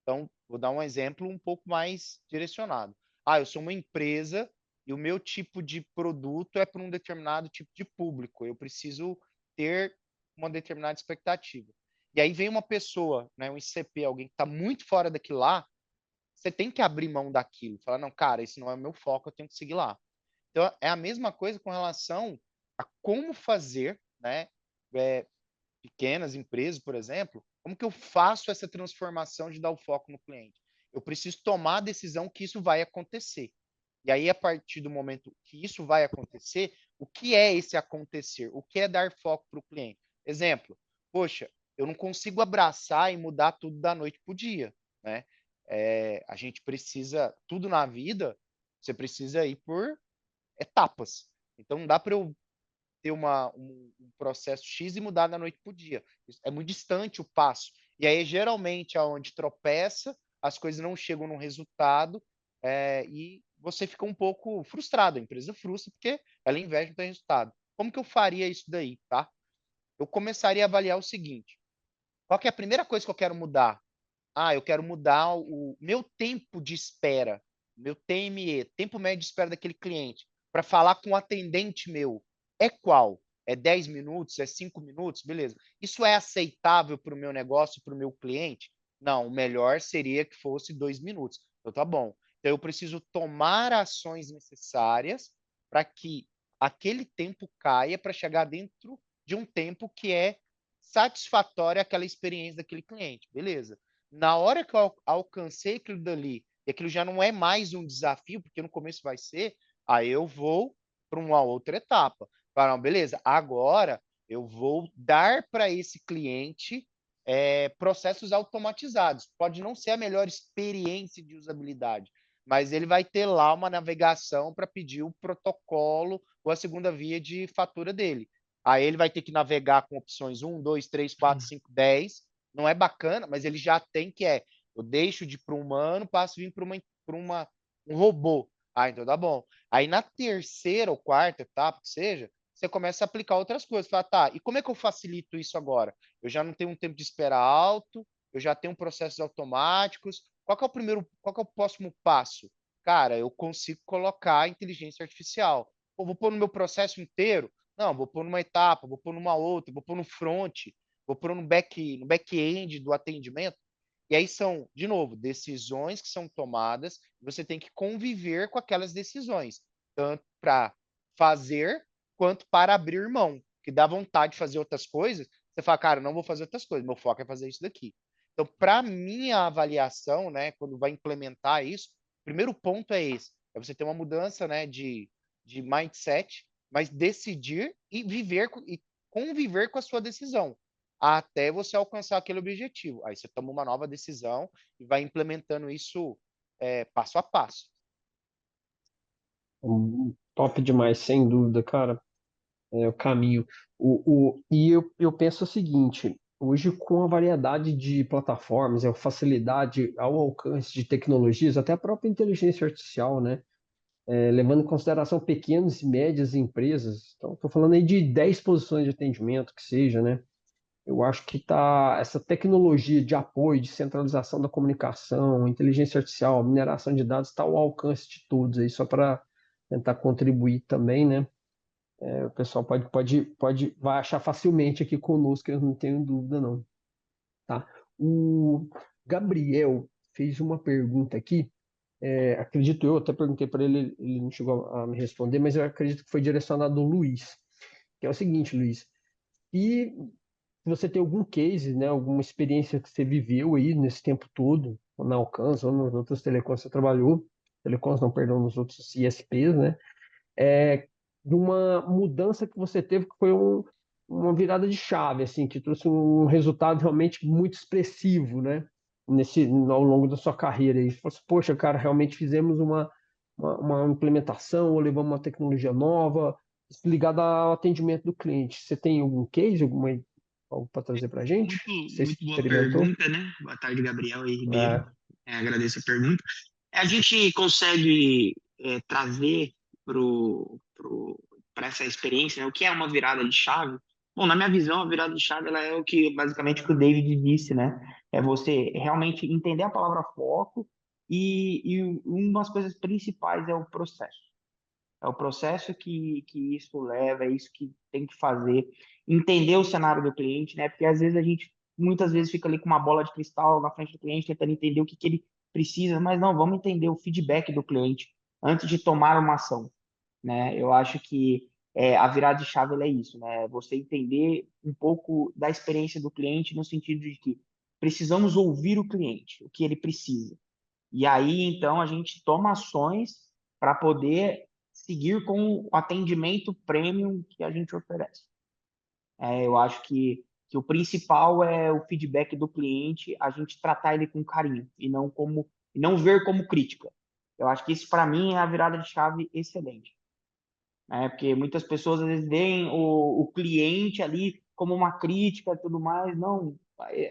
Speaker 3: Então, vou dar um exemplo um pouco mais direcionado. Ah, eu sou uma empresa e o meu tipo de produto é para um determinado tipo de público. Eu preciso ter uma determinada expectativa. E aí vem uma pessoa, né, um ICP, alguém que está muito fora daquilo lá, você tem que abrir mão daquilo. Falar, não, cara, esse não é o meu foco, eu tenho que seguir lá. Então, é a mesma coisa com relação a como fazer, né, é, pequenas empresas, por exemplo, como que eu faço essa transformação de dar o foco no cliente? Eu preciso tomar a decisão que isso vai acontecer. E aí, a partir do momento que isso vai acontecer, o que é esse acontecer? O que é dar foco para o cliente? Exemplo, poxa, eu não consigo abraçar e mudar tudo da noite para o dia, né? A gente precisa, tudo na vida, você precisa ir por etapas. Então, não dá para eu ter um processo X e mudar da noite para o dia. É muito distante o passo. E aí, geralmente, aonde tropeça, as coisas não chegam no resultado e você fica um pouco frustrado. A empresa frustra porque ela investe no resultado. Como que eu faria isso daí, tá? Eu começaria a avaliar o seguinte: qual que é a primeira coisa que eu quero mudar? Ah, eu quero mudar o meu tempo de espera, meu TME, tempo médio de espera daquele cliente, para falar com o atendente meu. É qual? É 10 minutos? É 5 minutos? Beleza. Isso é aceitável para o meu negócio, para o meu cliente? Não, o melhor seria que fosse 2 minutos. Então tá bom. Então eu preciso tomar ações necessárias para que aquele tempo caia para chegar dentro de um tempo que é satisfatório aquela experiência daquele cliente. Beleza. Na hora que eu alcancei aquilo dali, e aquilo já não é mais um desafio, porque no começo vai ser, aí eu vou para uma outra etapa. Fala, beleza, agora eu vou dar para esse cliente processos automatizados. Pode não ser a melhor experiência de usabilidade, mas ele vai ter lá uma navegação para pedir o protocolo ou a segunda via de fatura dele. Aí ele vai ter que navegar com opções 1, 2, 3, 4, 5, 10. Não é bacana, mas ele já tem que eu deixo de ir para um humano, passo a vir para um robô. Ah, então tá bom. Aí na terceira ou quarta etapa, que seja, você começa a aplicar outras coisas. Fala, tá, e como é que eu facilito isso agora? Eu já não tenho um tempo de espera alto, eu já tenho processos automáticos. Qual que é o próximo passo? Cara, eu consigo colocar a inteligência artificial. Pô, vou pôr no meu processo inteiro? Não, vou pôr numa etapa, vou pôr numa outra, vou pôr no front, vou pôr no back-end do atendimento. E aí são, de novo, decisões que são tomadas, você tem que conviver com aquelas decisões, tanto para fazer quanto para abrir mão, que dá vontade de fazer outras coisas, você fala, cara, não vou fazer outras coisas, meu foco é fazer isso daqui. Então, para minha avaliação, né, quando vai implementar isso, o primeiro ponto é esse, é você ter uma mudança, né, de mindset, mas decidir e viver e conviver com a sua decisão até você alcançar aquele objetivo. Aí você toma uma nova decisão e vai implementando isso passo a passo.
Speaker 1: Top demais, sem dúvida, cara. É o caminho. E eu penso o seguinte: hoje, com a variedade de plataformas, a facilidade ao alcance de tecnologias, até a própria inteligência artificial, né? Levando em consideração pequenas e médias empresas, então estou falando aí de 10 posições de atendimento, que seja, né? Eu acho que essa tecnologia de apoio, de centralização da comunicação, inteligência artificial, mineração de dados, está ao alcance de todos aí, só para tentar contribuir também, né? O pessoal vai achar facilmente aqui conosco, eu não tenho dúvida, não. Tá? O Gabriel fez uma pergunta aqui, acredito eu, até perguntei para ele, ele não chegou a me responder, mas eu acredito que foi direcionado ao Luiz, que é o seguinte, Luiz, e se você tem algum case, né, alguma experiência que você viveu aí nesse tempo todo, ou na Alcance, ou nos outros telecoms que você trabalhou, telecoms não, perdão, nos outros ISPs, né, de uma mudança que você teve, que foi uma virada de chave, assim, que trouxe um resultado realmente muito expressivo, né? Ao longo da sua carreira. E você falou assim, poxa, cara, realmente fizemos uma implementação, ou levamos uma tecnologia nova, ligada ao atendimento do cliente. Você tem algum case, algo para trazer para a gente?
Speaker 2: Muito,
Speaker 1: Você
Speaker 2: muito boa
Speaker 1: experimentou?
Speaker 2: pergunta, né? Boa tarde, Gabriel e Ribeiro.
Speaker 1: É,
Speaker 2: Agradeço a pergunta. A gente consegue trazer para essa experiência, né, o que é uma virada de chave? Bom, na minha visão, a virada de chave ela é o que basicamente o que o David disse, né? É você realmente entender a palavra foco e uma das coisas principais é o processo. É o processo que isso leva, é isso que tem que fazer. Entender o cenário do cliente, né? Porque às vezes a gente, muitas vezes, fica ali com uma bola de cristal na frente do cliente, tentando entender o que ele precisa, mas não, vamos entender o feedback do cliente antes de tomar uma ação, né? Eu acho que a virada de chave é isso, né? Você entender um pouco da experiência do cliente no sentido de que precisamos ouvir o cliente, o que ele precisa. E aí, então, a gente toma ações para poder seguir com o atendimento premium que a gente oferece. Eu acho que o principal é o feedback do cliente, a gente tratar ele com carinho e não ver como crítica. Eu acho que isso, para mim, é a virada de chave excelente. Porque muitas pessoas, às vezes, veem o cliente ali como uma crítica e tudo mais. Não,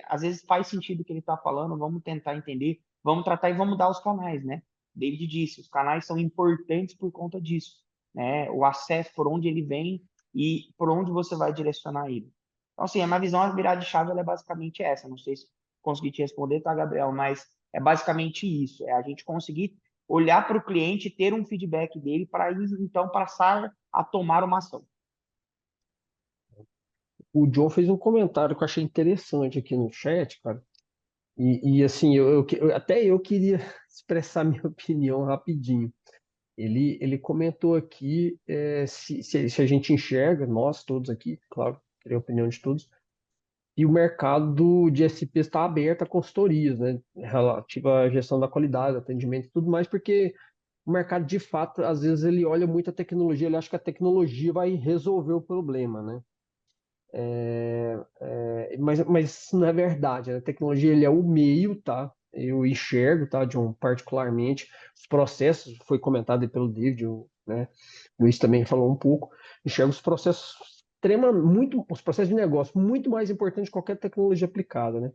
Speaker 2: às vezes faz sentido o que ele está falando, vamos tentar entender, vamos tratar e vamos dar os canais, né? David disse, os canais são importantes por conta disso, né? O acesso, por onde ele vem e por onde você vai direcionar ele. Então, assim, a minha visão, a virada de chave, ela é basicamente essa. Não sei se consegui te responder, tá, Gabriel? Mas é basicamente isso, é a gente conseguir olhar para o cliente, ter um feedback dele para então passar a tomar uma ação.
Speaker 1: o John fez um comentário que eu achei interessante aqui no chat, cara. Assim, até eu queria expressar minha opinião rapidinho. Ele comentou aqui se a gente enxerga, nós todos aqui, claro, queria a opinião de todos, e o mercado de SP está aberto a consultorias, né, relativa à gestão da qualidade, atendimento e tudo mais, porque o mercado, de fato, às vezes ele olha muito a tecnologia, ele acha que a tecnologia vai resolver o problema, né? Mas isso não é verdade, né? A tecnologia ele é o meio, tá? Eu enxergo, tá? De um particularmente os processos, foi comentado aí pelo David, né? O Luiz também falou um pouco. Enxergo os processos os processos de negócio muito mais importantes que qualquer tecnologia aplicada, né?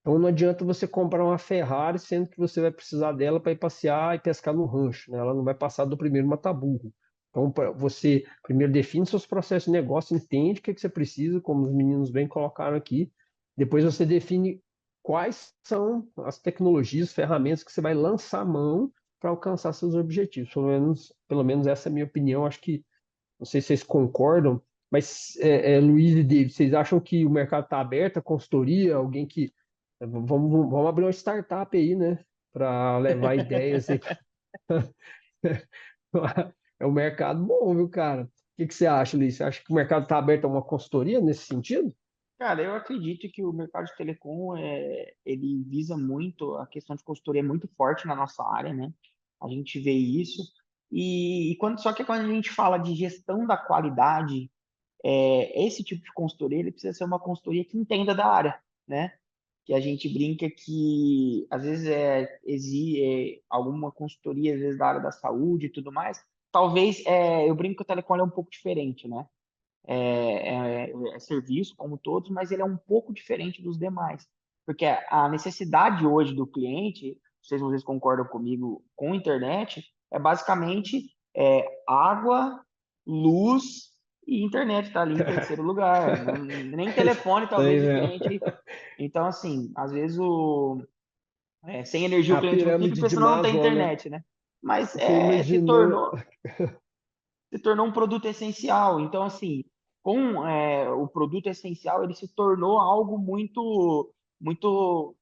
Speaker 1: Então não adianta você comprar uma Ferrari sendo que você vai precisar dela para ir passear e pescar no rancho, né? Ela não vai passar do primeiro mata-burro. Então, você primeiro define seus processos de negócio, entende o que você precisa, como os meninos bem colocaram aqui. Depois você define quais são as tecnologias, ferramentas que você vai lançar a mão para alcançar seus objetivos. Pelo menos essa é a minha opinião. Acho que, não sei se vocês concordam, mas Luiz e David, vocês acham que o mercado está aberto, a consultoria, alguém que... Vamos abrir uma startup aí, né? Para levar ideias aí. É um mercado bom, viu, cara? O que você acha, Luiz? Você acha que o mercado está aberto a uma consultoria nesse sentido?
Speaker 2: Cara, eu acredito que o mercado de telecom ele visa muito, a questão de consultoria é muito forte na nossa área, né? A gente vê isso. Só que quando a gente fala de gestão da qualidade, esse tipo de consultoria ele precisa ser uma consultoria que entenda da área, né? Que a gente brinca que às vezes alguma consultoria, às vezes da área da saúde e tudo mais. Talvez eu brinco que o telecom é um pouco diferente, né? É serviço como todos, mas ele é um pouco diferente dos demais. Porque a necessidade hoje do cliente, não sei se vocês concordam comigo, com a internet, é basicamente água, luz e internet está ali em terceiro lugar. Nem telefone
Speaker 1: Tem
Speaker 2: talvez o
Speaker 1: mesmo.
Speaker 2: cliente. Então, assim, às vezes sem energia o
Speaker 1: A
Speaker 2: cliente não fica,
Speaker 1: pirâmide
Speaker 2: porque
Speaker 1: de
Speaker 2: senão não tem
Speaker 1: Maslow, né?
Speaker 2: internet, né? Mas
Speaker 1: Você imaginou.
Speaker 2: se tornou um produto essencial. Então, assim, com o produto essencial, ele se tornou algo muito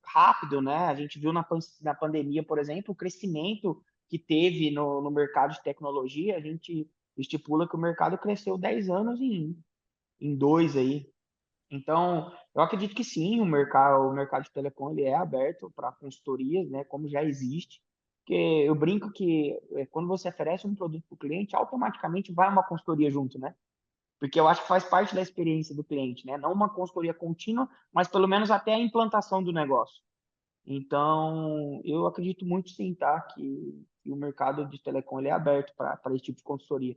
Speaker 2: rápido, né? A gente viu na pandemia, por exemplo, o crescimento que teve no mercado de tecnologia. A gente estipula que o mercado cresceu 10 anos em dois aí. Então, eu acredito que sim, o mercado de telecom ele é aberto para consultorias, né, como já existe, porque eu brinco que quando você oferece um produto para o cliente, automaticamente vai uma consultoria junto, né? Porque eu acho que faz parte da experiência do cliente, né? Não uma consultoria contínua, mas pelo menos até a implantação do negócio. Então, eu acredito muito sim, tá? Que o mercado de telecom ele é aberto para esse tipo de consultoria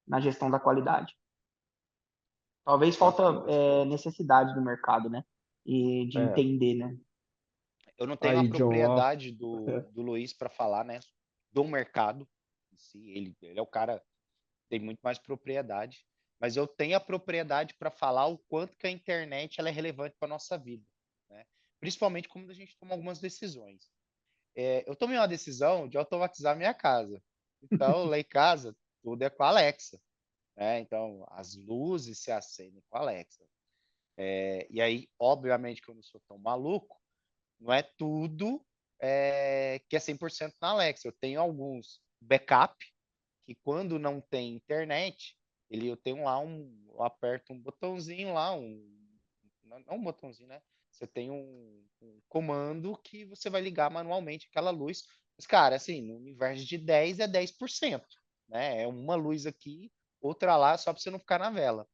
Speaker 2: na gestão da qualidade. Talvez falta
Speaker 3: Bacana.
Speaker 2: necessidade do mercado, né? E de
Speaker 1: É,
Speaker 2: entender, né?
Speaker 3: Eu não tenho a
Speaker 1: aí, John, ó.
Speaker 3: propriedade do Luiz para falar, né, do mercado em si. Ele é o cara que tem muito mais propriedade, mas eu tenho a propriedade para falar o quanto que a internet ela é relevante para nossa vida, né? Principalmente quando a gente toma algumas decisões. Eu tomei uma decisão de automatizar minha casa. Então, lá em casa, tudo é com a Alexa, né? Então, as luzes se acendem com a Alexa. E aí, obviamente, que eu não sou tão maluco, não é tudo que é 100% na Alexa. Eu tenho alguns backup que quando não tem internet, eu tenho lá eu aperto um botãozinho lá, não um botãozinho, né? Você tem um comando que você vai ligar manualmente aquela luz. Mas, cara, assim, no universo de 10 é 10%, né? É uma luz aqui, outra lá, só para você não ficar na vela.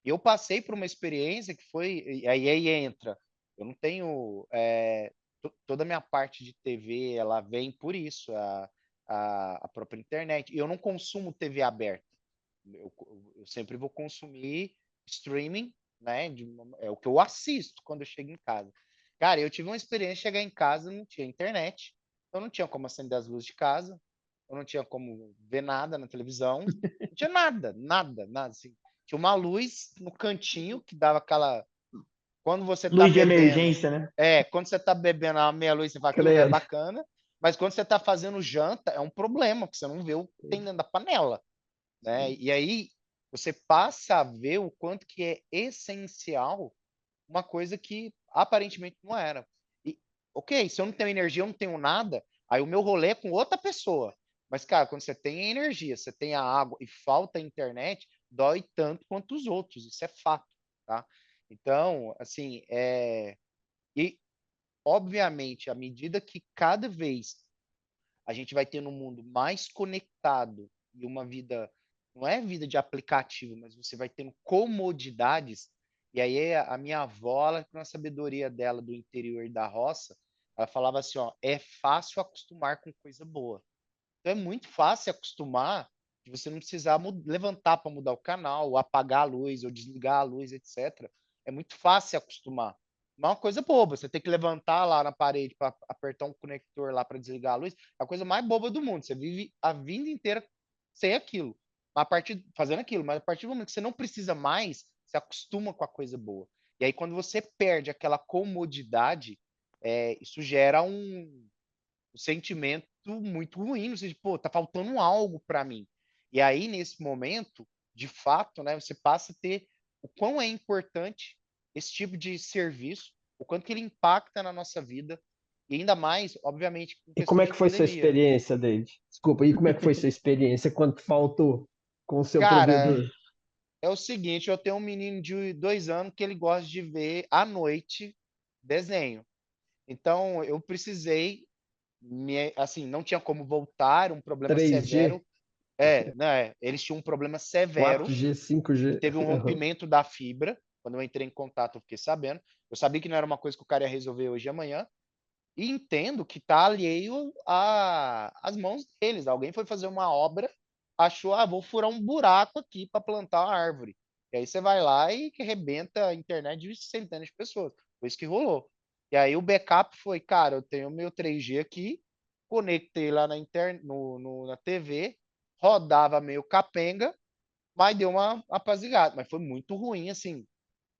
Speaker 3: Eu passei por uma experiência que foi, e aí entra, eu não tenho, toda a minha parte de TV, ela vem por isso, a própria internet, e eu não consumo TV aberta, eu sempre vou consumir streaming, né, é o que eu assisto quando eu chego em casa. Cara, eu tive uma experiência de chegar em casa, não tinha internet, eu não tinha como acender as luzes de casa, eu não tinha como ver nada na televisão, não tinha nada, nada, nada, assim. Tinha uma luz no cantinho que dava aquela. Quando você tá
Speaker 2: Luz de
Speaker 3: bebendo.
Speaker 2: emergência, né?
Speaker 3: Quando você tá bebendo a meia luz, você fala, aquilo é
Speaker 1: Credo.
Speaker 3: bacana. Mas quando você tá fazendo janta, é um problema, porque você não vê o que tem dentro da panela, né? E aí você passa a ver o quanto que é essencial uma coisa que aparentemente não era. E, ok, se eu não tenho energia, eu não tenho nada, aí o meu rolê é com outra pessoa. Mas, cara, quando você tem a energia, você tem a água e falta a internet, dói tanto quanto os outros, isso é fato, tá? Então, assim, e obviamente, à medida que cada vez a gente vai tendo um mundo mais conectado e uma vida, não é vida de aplicativo, mas você vai tendo comodidades. E aí a minha avó, ela, com a sabedoria dela do interior da roça, ela falava assim, ó, é fácil acostumar com coisa boa. Então é muito fácil acostumar de você não precisar levantar para mudar o canal, ou apagar a luz, ou desligar a luz, etc. É muito fácil acostumar. Não é uma coisa boba, você tem que levantar lá na parede para apertar um conector lá para desligar a luz, é a coisa mais boba do mundo. Você vive a vida inteira sem aquilo. fazendo aquilo, mas a partir do momento que você não precisa mais, você acostuma com a coisa boa. E aí, quando você perde aquela comodidade, isso gera um sentimento muito ruim, no sentido, pô, tá faltando algo para mim. E aí, nesse momento, de fato, né, você passa a ter o quão é importante esse tipo de serviço, o quanto que ele impacta na nossa vida, e ainda mais, obviamente, com
Speaker 1: E como
Speaker 3: questão
Speaker 1: é
Speaker 3: de
Speaker 1: que foi sua
Speaker 3: pandemia, né?
Speaker 1: experiência, David? Desculpa, e como é que foi sua experiência quando faltou com o seu
Speaker 3: Cara,
Speaker 1: provedor?
Speaker 3: é o seguinte, eu tenho um menino de 2 anos que ele gosta de ver à noite desenho. Então, eu precisei, assim, não tinha como voltar, um problema
Speaker 1: 3G,
Speaker 3: severo. Né? Eles tinham um problema severo,
Speaker 1: 4G,
Speaker 3: que
Speaker 1: 5G?
Speaker 3: teve um rompimento da fibra. Quando eu entrei em contato, eu fiquei sabendo. Eu sabia que não era uma coisa que o cara ia resolver hoje e amanhã. E entendo que está alheio às mãos deles. Alguém foi fazer uma obra, achou, vou furar um buraco aqui para plantar uma árvore. E aí você vai lá e que arrebenta a internet de centenas de pessoas. Foi isso que rolou. E aí o backup foi, cara, eu tenho meu 3G aqui, conectei lá na na TV, rodava meio capenga, mas deu uma apazigada. Mas foi muito ruim, assim,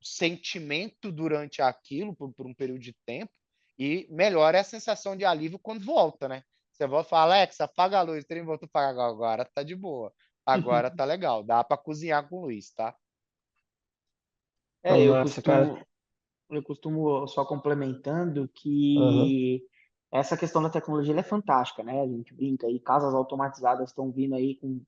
Speaker 3: o sentimento durante aquilo, por um período de tempo, e melhor é a sensação de alívio quando volta, né? Você volta e fala, Alexa, apaga a luz, o trem volta a apagar, agora tá de boa, agora tá legal, dá para cozinhar com luz, tá?
Speaker 1: Não,
Speaker 2: Eu
Speaker 1: massa, cara.
Speaker 2: costumo só complementando
Speaker 1: Aham.
Speaker 2: que essa questão da tecnologia ela é fantástica, né? A gente brinca aí, casas automatizadas estão vindo aí com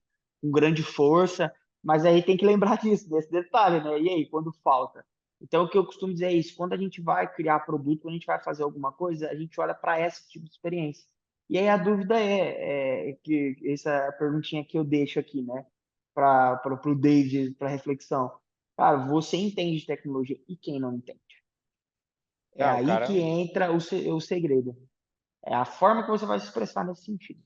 Speaker 2: grande força, mas aí tem que lembrar disso, desse detalhe, né? E aí, quando falta? Então, o que eu costumo dizer é isso: quando a gente vai criar produto, quando a gente vai fazer alguma coisa, a gente olha para esse tipo de experiência. E aí a dúvida é que essa é a perguntinha que eu deixo aqui, né? Para o David, para reflexão. Cara, você entende de tecnologia e quem não entende? É
Speaker 3: Ah, o
Speaker 2: aí
Speaker 3: cara,
Speaker 2: que entra o segredo. É a forma que você vai se expressar nesse sentido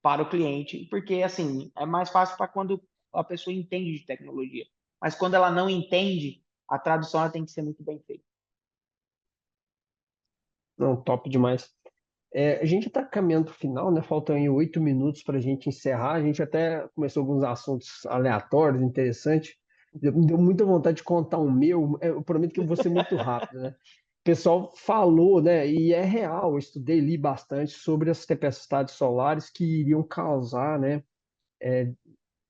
Speaker 2: para o cliente, porque assim, é mais fácil para quando a pessoa entende de tecnologia. Mas quando ela não entende, a tradução ela tem que ser muito bem feita.
Speaker 1: Não, top demais. A gente está caminhando para o final, né? Faltam aí 8 minutos para a gente encerrar. A gente até começou alguns assuntos aleatórios, interessantes. Me deu muita vontade de contar um meu. Eu prometo que eu vou ser muito rápido, né? O pessoal falou, né? E é real. Eu estudei, li bastante sobre as tempestades solares que iriam causar, né?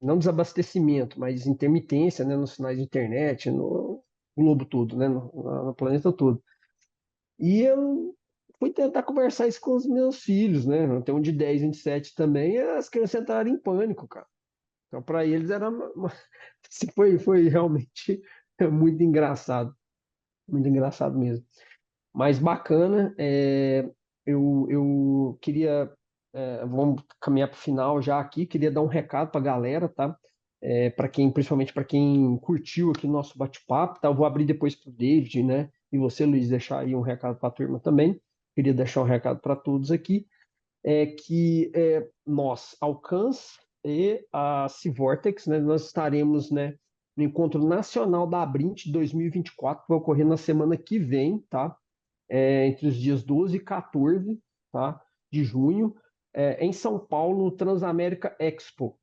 Speaker 1: Não desabastecimento, mas intermitência, né? Nos sinais de internet, no globo todo, né? No planeta todo. E eu fui tentar conversar isso com os meus filhos, né? Eu tenho um de 10, um de 7 também, e as crianças entraram em pânico, cara. Então, para eles era foi realmente muito engraçado mesmo. Mas bacana, eu queria, vamos caminhar para o final já aqui, queria dar um recado para a galera, tá? Para quem, principalmente para quem curtiu aqui o nosso bate-papo, tá? Eu vou abrir depois para o David, né? E você, Luiz, deixar aí um recado para a turma também. Queria deixar um recado para todos aqui, que nós, Alcance e a Civortex, né? Nós estaremos, né? No Encontro Nacional da Abrint 2024, que vai ocorrer na semana que vem, tá? Entre os dias 12 e 14, tá, de junho, em São Paulo, no Transamérica Expo.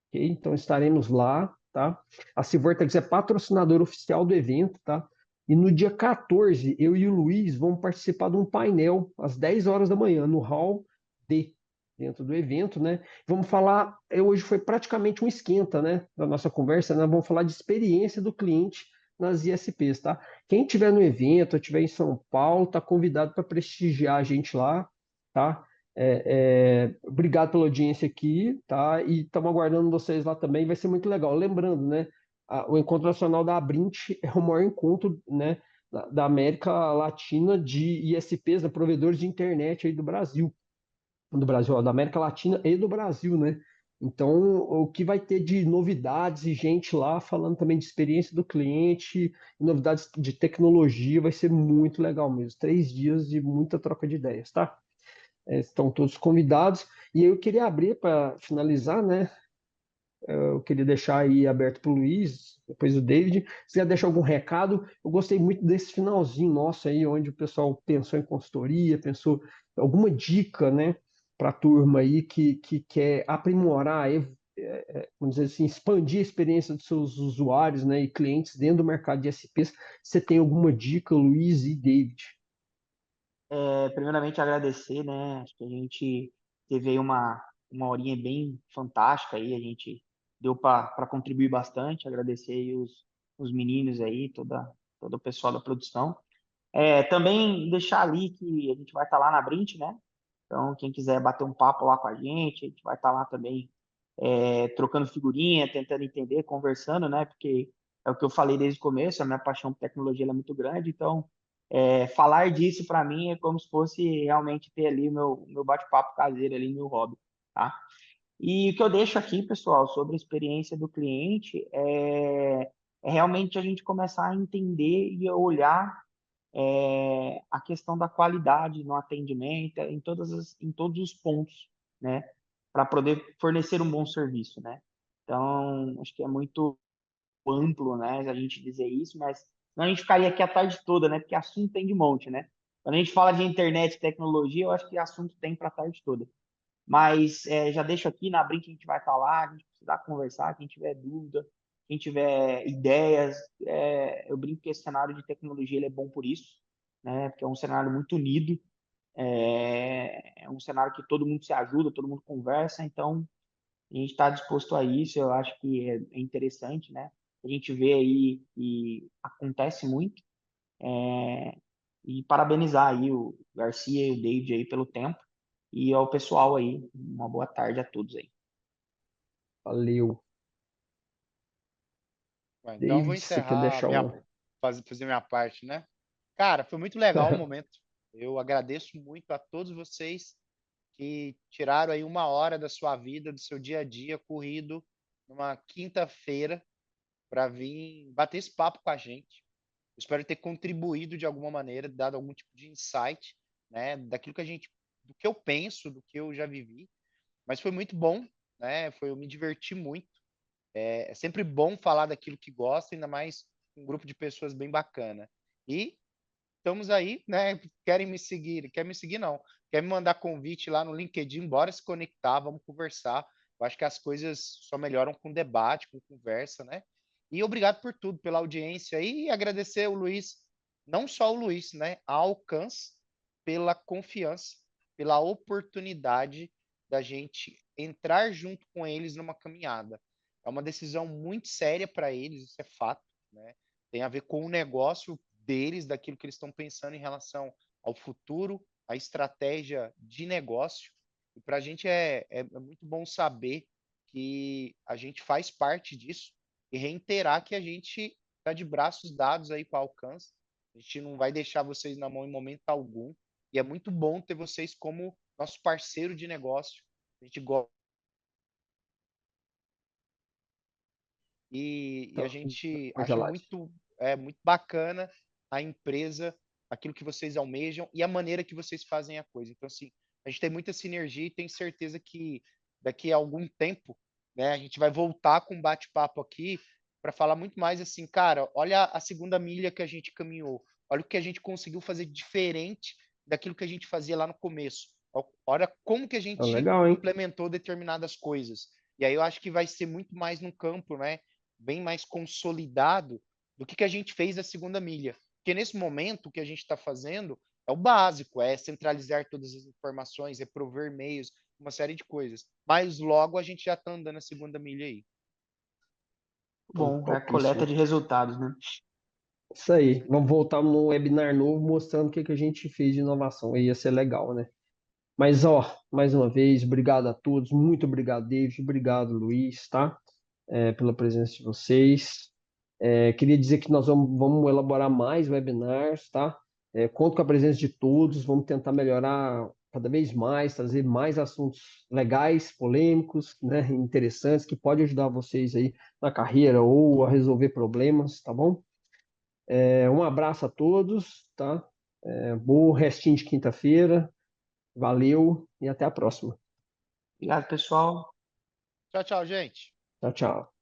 Speaker 1: Okay? Então estaremos lá, tá? A Civortex é patrocinador oficial do evento, tá? E no dia 14, eu e o Luiz vamos participar de um painel às 10 horas da manhã no Hall D, dentro do evento, né? Vamos falar, hoje foi praticamente um esquenta, né, da nossa conversa, né? Vamos falar de experiência do cliente nas ISPs, tá? Quem tiver no evento, estiver em São Paulo, tá convidado para prestigiar a gente lá, tá? Obrigado pela audiência aqui, tá? E estamos aguardando vocês lá também, vai ser muito legal. Lembrando, né? O Encontro Nacional da Abrint é o maior encontro, né, da América Latina de ISPs, né, provedores de internet aí do Brasil, ó, da América Latina e do Brasil, né? Então, o que vai ter de novidades e gente lá falando também de experiência do cliente, novidades de tecnologia, vai ser muito legal mesmo. 3 dias de muita troca de ideias, tá? Estão todos convidados. E eu queria abrir para finalizar, né? Eu queria deixar aí aberto para o Luiz, depois o David. Se quiser deixar algum recado, eu gostei muito desse finalzinho nosso aí, onde o pessoal pensou em consultoria, pensou alguma dica, né, para a turma aí que quer aprimorar vamos dizer assim, expandir a experiência dos seus usuários, né, e clientes dentro do mercado de SPs. Você tem alguma dica, Luiz e David?
Speaker 2: Primeiramente, agradecer, né? Acho que a gente teve aí uma horinha bem fantástica aí, a gente deu para contribuir bastante. Agradecer aí os meninos aí, todo o pessoal da produção. Também deixar ali que a gente vai estar lá na Brint, né? Então, quem quiser bater um papo lá com a gente vai estar lá também trocando figurinha, tentando entender, conversando, né? Porque é o que eu falei desde o começo, a minha paixão por tecnologia ela é muito grande, então falar disso para mim é como se fosse realmente ter ali o meu bate-papo caseiro ali, meu hobby, tá? E o que eu deixo aqui, pessoal, sobre a experiência do cliente é realmente a gente começar a entender e a olhar a questão da qualidade no atendimento em todos os pontos, né? Para poder fornecer um bom serviço, né? Então, acho que é muito amplo, né? A gente dizer isso, mas senão a gente ficaria aqui a tarde toda, né? Porque assunto tem de monte, né? Quando a gente fala de internet e tecnologia, eu acho que assunto tem para a tarde toda. Mas já deixo aqui na Brink, a gente vai estar lá, a gente precisar conversar, quem tiver dúvida, quem tiver ideias. Eu brinco que esse cenário de tecnologia ele é bom por isso, né? Porque é um cenário muito unido, é um cenário que todo mundo se ajuda, todo mundo conversa, então a gente está disposto a isso, eu acho que é interessante, né? A gente vê aí e acontece muito, e parabenizar aí o Garcia e o David aí pelo tempo, e ao pessoal aí, uma boa tarde a todos aí.
Speaker 1: Valeu.
Speaker 3: Bom, então, eu vou
Speaker 1: David, você quer
Speaker 3: encerrar
Speaker 1: deixar um...
Speaker 3: fazer minha parte, né? Cara, foi muito legal o momento. Eu agradeço muito a todos vocês que tiraram aí uma hora da sua vida, do seu dia a dia corrido, numa quinta-feira, para vir bater esse papo com a gente. Eu espero ter contribuído de alguma maneira, dado algum tipo de insight, né, daquilo que do que eu penso, do que eu já vivi. Mas foi muito bom, né? Eu me diverti muito. É sempre bom falar daquilo que gosta, ainda mais um grupo de pessoas bem bacana. E estamos aí, né? Querem me seguir? Quer me seguir, não. Quer me mandar convite lá no LinkedIn? Bora se conectar, vamos conversar. Eu acho que as coisas só melhoram com debate, com conversa, né? E obrigado por tudo, pela audiência aí, e agradecer o Luiz, não só o Luiz, né? A Alcance, pela confiança, pela oportunidade da gente entrar junto com eles numa caminhada. É uma decisão muito séria para eles, isso é fato, né? Tem a ver com o negócio deles, daquilo que eles estão pensando em relação ao futuro, a estratégia de negócio. E para a gente é muito bom saber que a gente faz parte disso e reiterar que a gente está de braços dados aí com a Alcance. A gente não vai deixar vocês na mão em momento algum. E é muito bom ter vocês como nosso parceiro de negócio. A gente gosta. E a
Speaker 1: Então,
Speaker 3: gente acha
Speaker 1: congelado.
Speaker 3: muito bacana a empresa, aquilo que vocês almejam e a maneira que vocês fazem a coisa. Então, assim, a gente tem muita sinergia e tenho certeza que daqui a algum tempo, né, a gente vai voltar com um bate-papo aqui para falar muito mais assim, cara, olha a segunda milha que a gente caminhou, olha o que a gente conseguiu fazer diferente daquilo que a gente fazia lá no começo. Olha como que a
Speaker 1: Tá
Speaker 3: gente
Speaker 1: legal, hein?
Speaker 3: implementou determinadas coisas. E aí eu acho que vai ser muito mais no campo, né? Bem mais consolidado do que a gente fez a segunda milha. Porque nesse momento, o que a gente está fazendo é o básico, é centralizar todas as informações, é prover e-mails, uma série de coisas. Mas logo a gente já está andando a segunda milha aí.
Speaker 1: Então,
Speaker 2: Bom, é a coleta
Speaker 1: topíssimo.
Speaker 2: de resultados, né?
Speaker 1: Isso aí. Vamos voltar num webinar novo mostrando o que a gente fez de inovação. Aí ia ser legal, né? Mas, ó, mais uma vez, obrigado a todos. Muito obrigado, David. Obrigado, Luiz, tá? Pela presença de vocês. Queria dizer que nós vamos elaborar mais webinars, tá? Conto com a presença de todos. Vamos tentar melhorar cada vez mais, trazer mais assuntos legais, polêmicos, né? Interessantes, que podem ajudar vocês aí na carreira ou a resolver problemas, tá bom? Um abraço a todos, tá? Bom restinho de quinta-feira. Valeu e até a próxima.
Speaker 2: Obrigado, pessoal.
Speaker 3: Tchau, tchau, gente.
Speaker 1: Tchau, tchau.